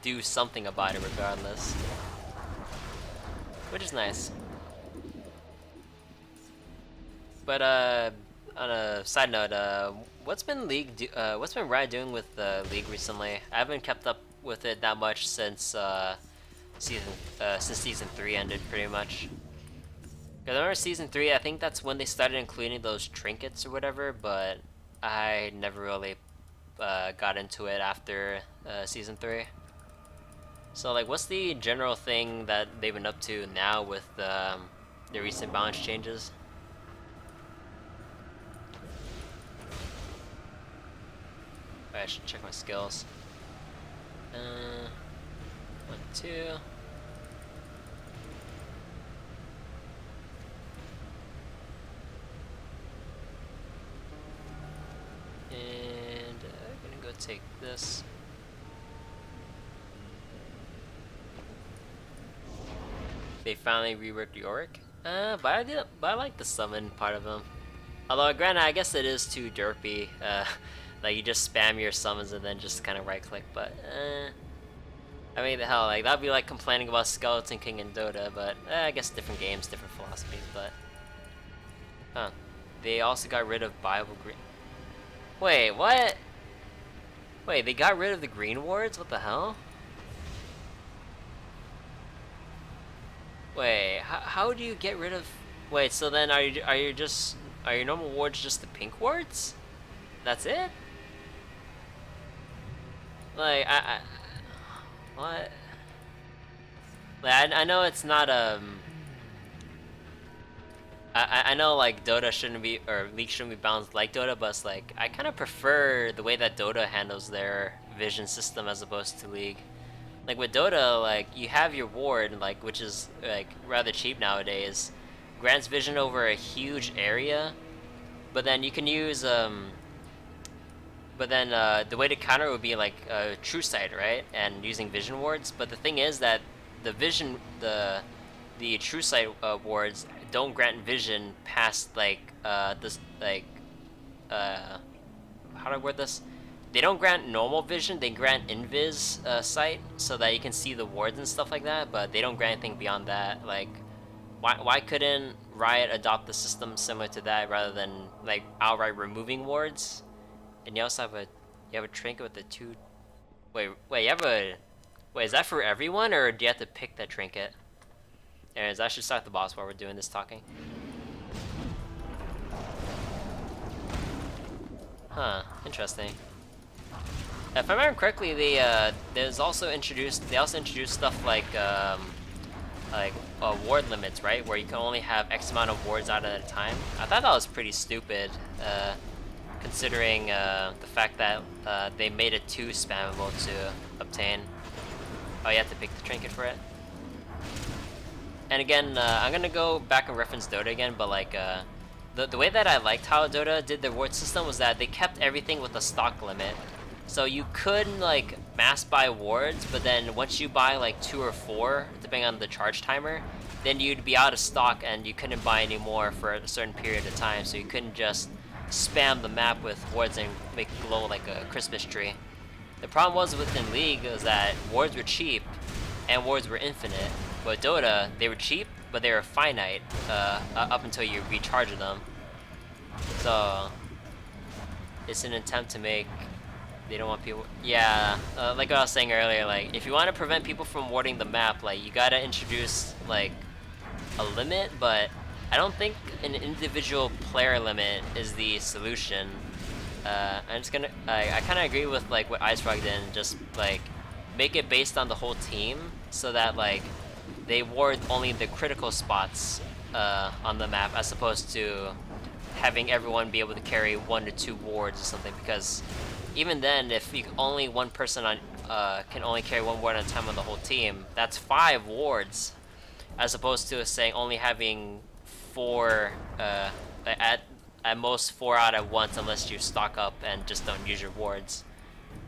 do something about it regardless, which is nice. But on a side note, what's been Riot doing with League recently? I haven't kept up with it that much since season 3 ended, pretty much. Cause I remember season 3, I think that's when they started including those trinkets or whatever, but I never really got into it after season 3. So like, what's the general thing that they've been up to now with the recent balance changes? I should check my skills. 1, 2. take this. They finally reworked Yorick. But I like the summon part of him. Although, granted, I guess it is too derpy. Like you just spam your summons and then just kind of right click. But I mean, the hell, like that'd be like complaining about Skeleton King in Dota. But I guess different games, different philosophies. But huh? They also got rid of Bible Green. Wait, what? Wait, they got rid of the green wards? What the hell? Wait, how do you get rid of? Wait, so then are your normal wards just the pink wards? That's it? Like what? Like I know it's not I know like Dota shouldn't be, or League shouldn't be balanced like Dota, but it's like I kind of prefer the way that Dota handles their vision system as opposed to League. Like with Dota, like you have your ward, like which is like rather cheap nowadays, grants vision over a huge area, but then you can use but then the way to counter would be like True Sight, right? And using vision wards. But the thing is that the True Sight wards don't grant vision past like this like how do I word this? They don't grant normal vision, they grant invis sight so that you can see the wards and stuff like that, but they don't grant anything beyond that. Like why couldn't Riot adopt the system similar to that rather than like outright removing wards? And you also have a trinket with the two. Wait, you have a. Wait, is that for everyone, or do you have to pick that trinket? Anyways, I should start the boss while we're doing this talking. Huh, interesting. If I remember correctly, they also introduced stuff like ward limits, right? Where you can only have X amount of wards out at a time. I thought that was pretty stupid, considering the fact that they made it too spammable to obtain. Oh, you have to pick the trinket for it. And again, I'm gonna go back and reference Dota again, but like the way that I liked how Dota did their ward system was that they kept everything with a stock limit. So you could like mass buy wards, but then once you buy like 2 or 4, depending on the charge timer, then you'd be out of stock and you couldn't buy any more for a certain period of time. So you couldn't just spam the map with wards and make it glow like a Christmas tree. The problem was within League was that wards were cheap and wards were infinite. But Dota, they were cheap, but they were finite up until you recharge them. So it's an attempt to make. They don't want people. Yeah, like what I was saying earlier. Like if you want to prevent people from warding the map, like you gotta introduce like a limit. But I don't think an individual player limit is the solution. I'm just gonna. I kind of agree with like what IceFrog did, and just like make it based on the whole team, so that like they ward only the critical spots on the map, as opposed to having everyone be able to carry 1 to 2 wards or something. Because even then, if only one person on can only carry 1 ward at a time on the whole team, that's 5 wards, as opposed to saying only having 4 at most 4 out at once, unless you stock up and just don't use your wards.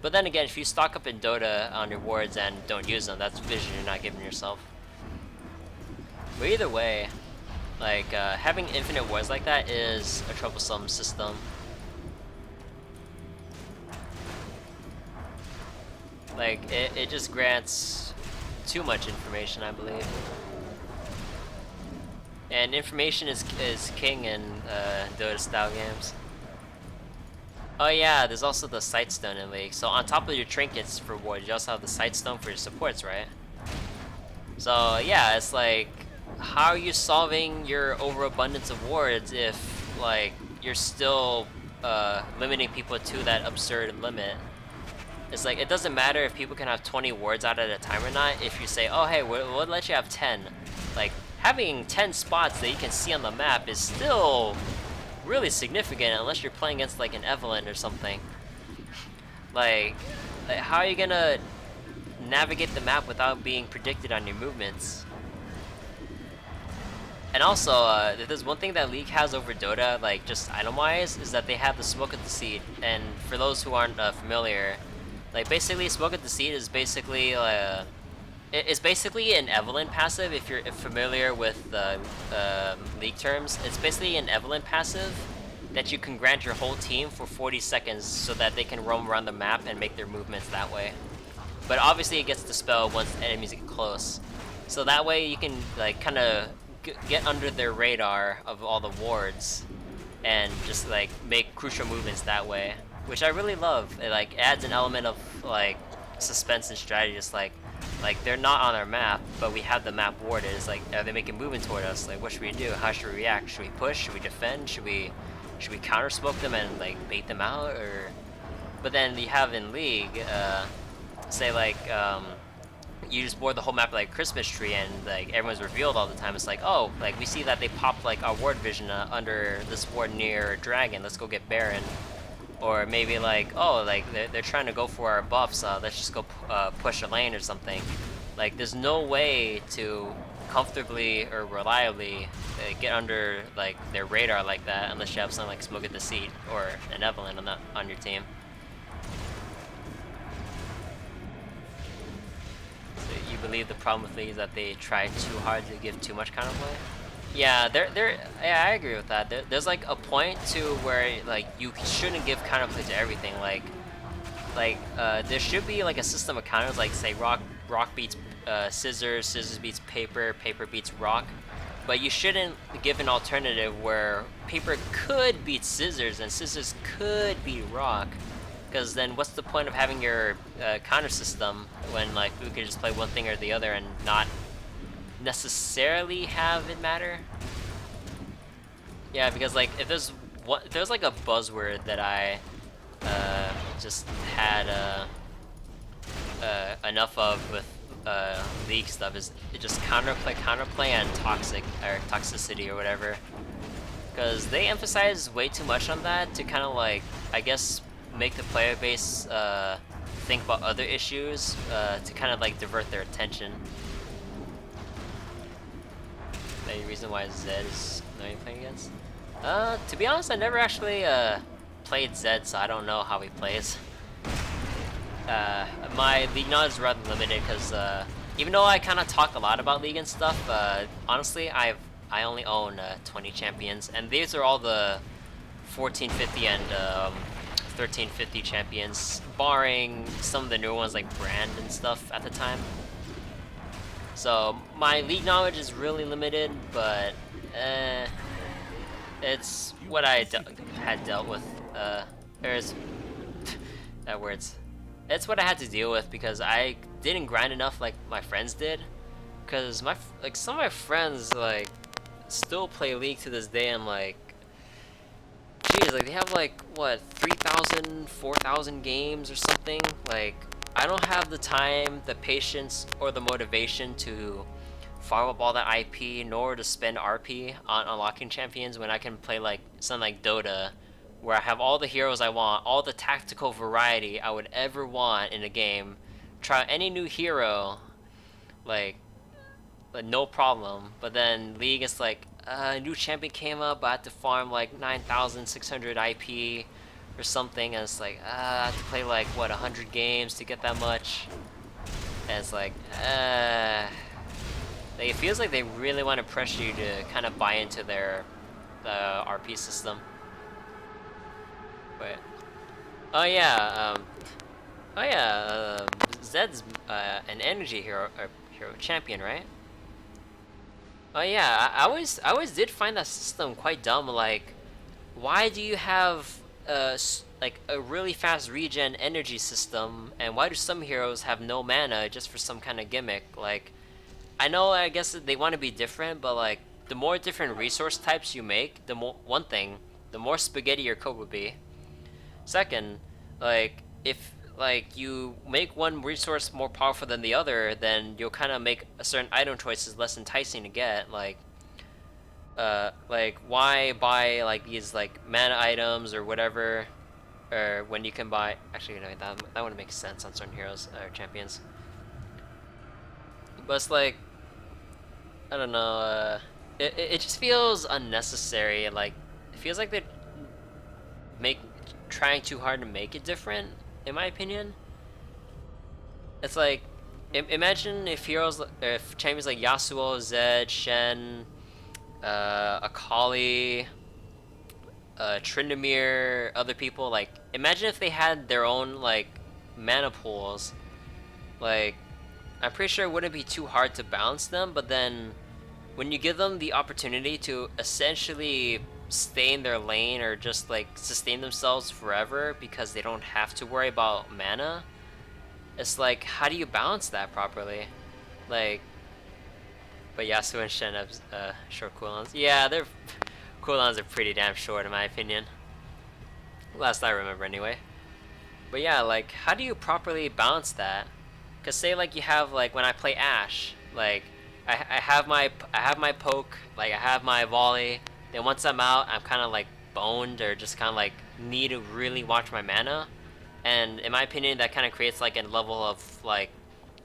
But then again, if you stock up in Dota on your wards and don't use them, that's vision you're not giving yourself. But either way, like having infinite wards like that is a troublesome system. Like it just grants too much information, I believe. And information is king in Dota style games. Oh yeah, there's also the Sight Stone in League. So on top of your trinkets for wards, you also have the Sight Stone for your supports, right? So yeah, it's like, how are you solving your overabundance of wards if like you're still limiting people to that absurd limit? It's like, it doesn't matter if people can have 20 wards out at a time or not. If you say, oh hey, we'll let you have 10. Like, having 10 spots that you can see on the map is still really significant, unless you're playing against like an Evelyn or something. Like how are you gonna navigate the map without being predicted on your movements? And also, there's one thing that League has over Dota, like just item-wise, is that they have the Smoke of Deceit. And for those who aren't familiar, like basically Smoke of Deceit is basically it's basically an Evelyn passive. If you're familiar with League terms, it's basically an Evelyn passive that you can grant your whole team for 40 seconds so that they can roam around the map and make their movements that way. But obviously it gets dispelled once enemies get close. So that way you can like kind of get under their radar of all the wards and just like make crucial movements that way, which I really love. It like adds an element of like suspense and strategy. Just like they're not on our map, but we have the map warded. It's like, are they making movement toward us? Like, what should we do? How should we react? Should we push? Should we defend? Should we counter smoke them and like bait them out? Or but then you have in League, say like you just board the whole map like a Christmas tree, and like everyone's revealed all the time. It's like, oh, like we see that they popped like our ward vision under this ward near a dragon. Let's go get Baron. Or maybe like, oh, like they're trying to go for our buffs. Let's just go push a lane or something. Like there's no way to comfortably or reliably get under like their radar like that unless you have something like Smoke of Deceit or an Evelyn on your team. You believe the problem with League is that they try too hard to give too much counterplay? Yeah, yeah, I agree with that. There's like a point to where like you shouldn't give counterplay to everything. Like there should be like a system of counters, like say rock beats scissors, scissors beats paper, paper beats rock. But you shouldn't give an alternative where paper could beat scissors and scissors could beat rock. Because then what's the point of having your counter system when like we could just play one thing or the other and not necessarily have it matter? Yeah, because like if there's like a buzzword that I just had enough of with League stuff is it just counterplay and toxicity or whatever. Because they emphasize way too much on that to kind of like, I guess, make the player base think about other issues to kind of like divert their attention. Any reason why Zed is not even playing against? To be honest, I never actually played Zed, so I don't know how he plays. My League knowledge is rather limited because even though I kind of talk a lot about League and stuff, honestly, I only own 20 champions, and these are all the 1450 and 1350 champions, barring some of the newer ones like Brand and stuff at the time. So my League knowledge is really limited, but it's what I had dealt with. There's that words. It's what I had to deal with because I didn't grind enough like my friends did. Cause some of my friends like still play League to this day, and like, geez, like they have like what 3,000, 4,000 games or something. Like I don't have the time, the patience, or the motivation to farm up all that IP, nor to spend RP on unlocking champions when I can play like something like Dota, where I have all the heroes I want, all the tactical variety I would ever want in a game. Try any new hero, like no problem. But then League is like, a new champion came up, I had to farm like 9,600 IP or something, and it's like, I have to play like what 100 games to get that much, and it's like, it feels like they really want to pressure you to kind of buy into their RP system. Wait, Zed's an Engi hero champion, right? Oh yeah, I always did find that system quite dumb. Like, why do you have like a really fast regen energy system, and why do some heroes have no mana just for some kind of gimmick? Like, I know, I guess they want to be different, but like the more different resource types you make, the more spaghetti your code would be. Second, like if like you make one resource more powerful than the other, then you'll kind of make a certain item choices less enticing to get. Like why buy like these like mana items or whatever, or when you can buy, actually no, that wouldn't make sense on certain heroes or champions. But it's like, I don't know, it just feels unnecessary. Like it feels like they're make trying too hard to make it different. In my opinion, it's like imagine if if champions like Yasuo, Zed, Shen, Akali, Tryndamere, other people. Like imagine if they had their own like mana pools. Like I'm pretty sure it wouldn't be too hard to balance them, but then when you give them the opportunity to essentially stay in their lane or just like sustain themselves forever because they don't have to worry about mana, it's like, how do you balance that properly? Like, but Yasuo and Shen have short cooldowns. Yeah, their cooldowns are pretty damn short in my opinion. Last I remember anyway. But yeah, like, how do you properly balance that? Cause say like you have like when I play Ashe, like I have my poke, like I have my volley. Then once I'm out, I'm kind of like boned or just kind of like need to really watch my mana. And in my opinion, that kind of creates like a level of like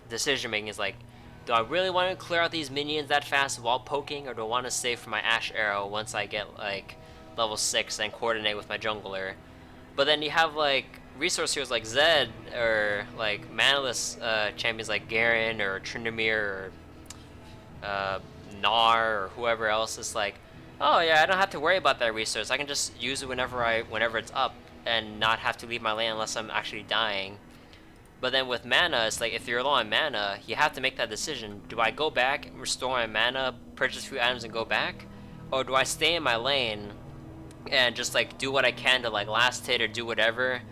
decision making. Is like, do I really want to clear out these minions that fast while poking, or do I want to save for my Ashe arrow once I get like level 6 and coordinate with my jungler? But then you have like resource heroes like Zed or like manaless champions like Garen or Tryndamere or Gnar or whoever else. Is like, oh yeah, I don't have to worry about that resource. I can just use it whenever it's up and not have to leave my lane unless I'm actually dying. But then with mana, it's like if you're low on mana, you have to make that decision. Do I go back, restore my mana, purchase a few items and go back? Or do I stay in my lane and just like do what I can to like last hit or do whatever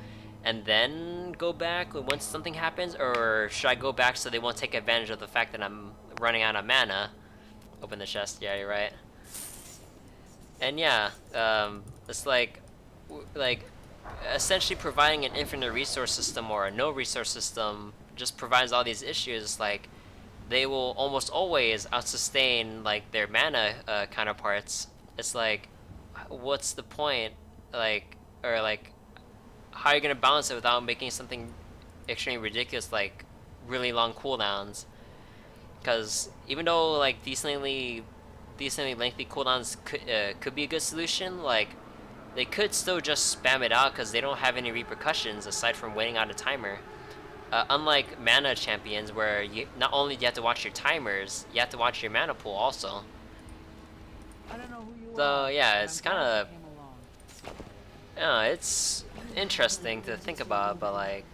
and then go back once something happens? Or should I go back so they won't take advantage of the fact that I'm running out of mana? Open the chest, yeah, you're right. And yeah, it's like essentially providing an infinite resource system or a no resource system just provides all these issues. Like they will almost always outsustain like their mana counterparts. It's like, what's the point? Like, or like, how are you gonna balance it without making something extremely ridiculous, like really long cooldowns? Because even though like decently lengthy cooldowns could be a good solution, like they could still just spam it out because they don't have any repercussions aside from waiting out a timer. Unlike mana champions, where you not only do you have to watch your timers, you have to watch your mana pool also. I don't know who you So are, yeah, but it's I'm kind glad of, you came along. it's interesting to think about, but like,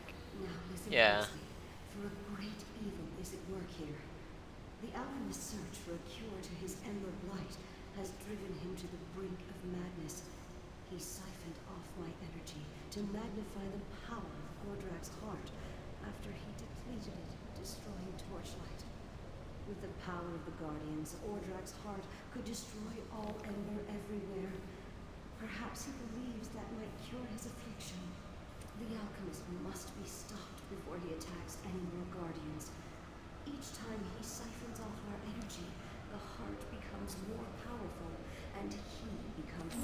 Now listen yeah. closely, for a great evil is at work here. The alchemist's search for a cure to his ember blight has driven him to the brink of madness. He siphoned off my energy to magnify the power of Gordrak's heart after he depleted it, destroying Torchlight. With the power of the Guardians, Ordrak's heart could destroy all ember everywhere. Perhaps he believes that might cure his affliction. The alchemist must be stopped before he attacks any more Guardians. Each time he siphons off our energy, the heart becomes more powerful, and he becomes...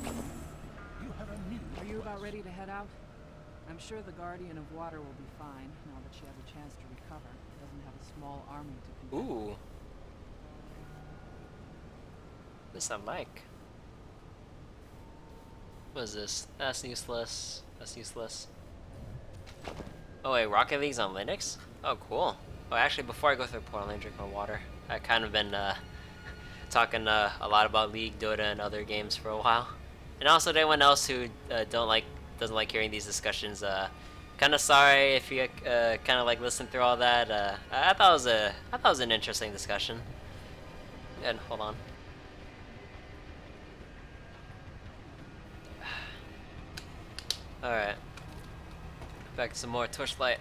You have a new Are you about ready to head out? I'm sure the Guardian of Water will be fine now that she has a chance to recover. Doesn't have a small army to contend. Ooh. This I like. What is this? That's useless. That's useless. Oh wait, Rocket League's on Linux? Oh cool. Oh actually, before I go through the portal, let me drink my water. I've kind of been talking a lot about League, Dota, and other games for a while. And also to anyone else who doesn't like hearing these discussions, kind of sorry if you kind of like listen through all that. I thought it was an interesting discussion. And hold on. All right. Back to some more Torchlight.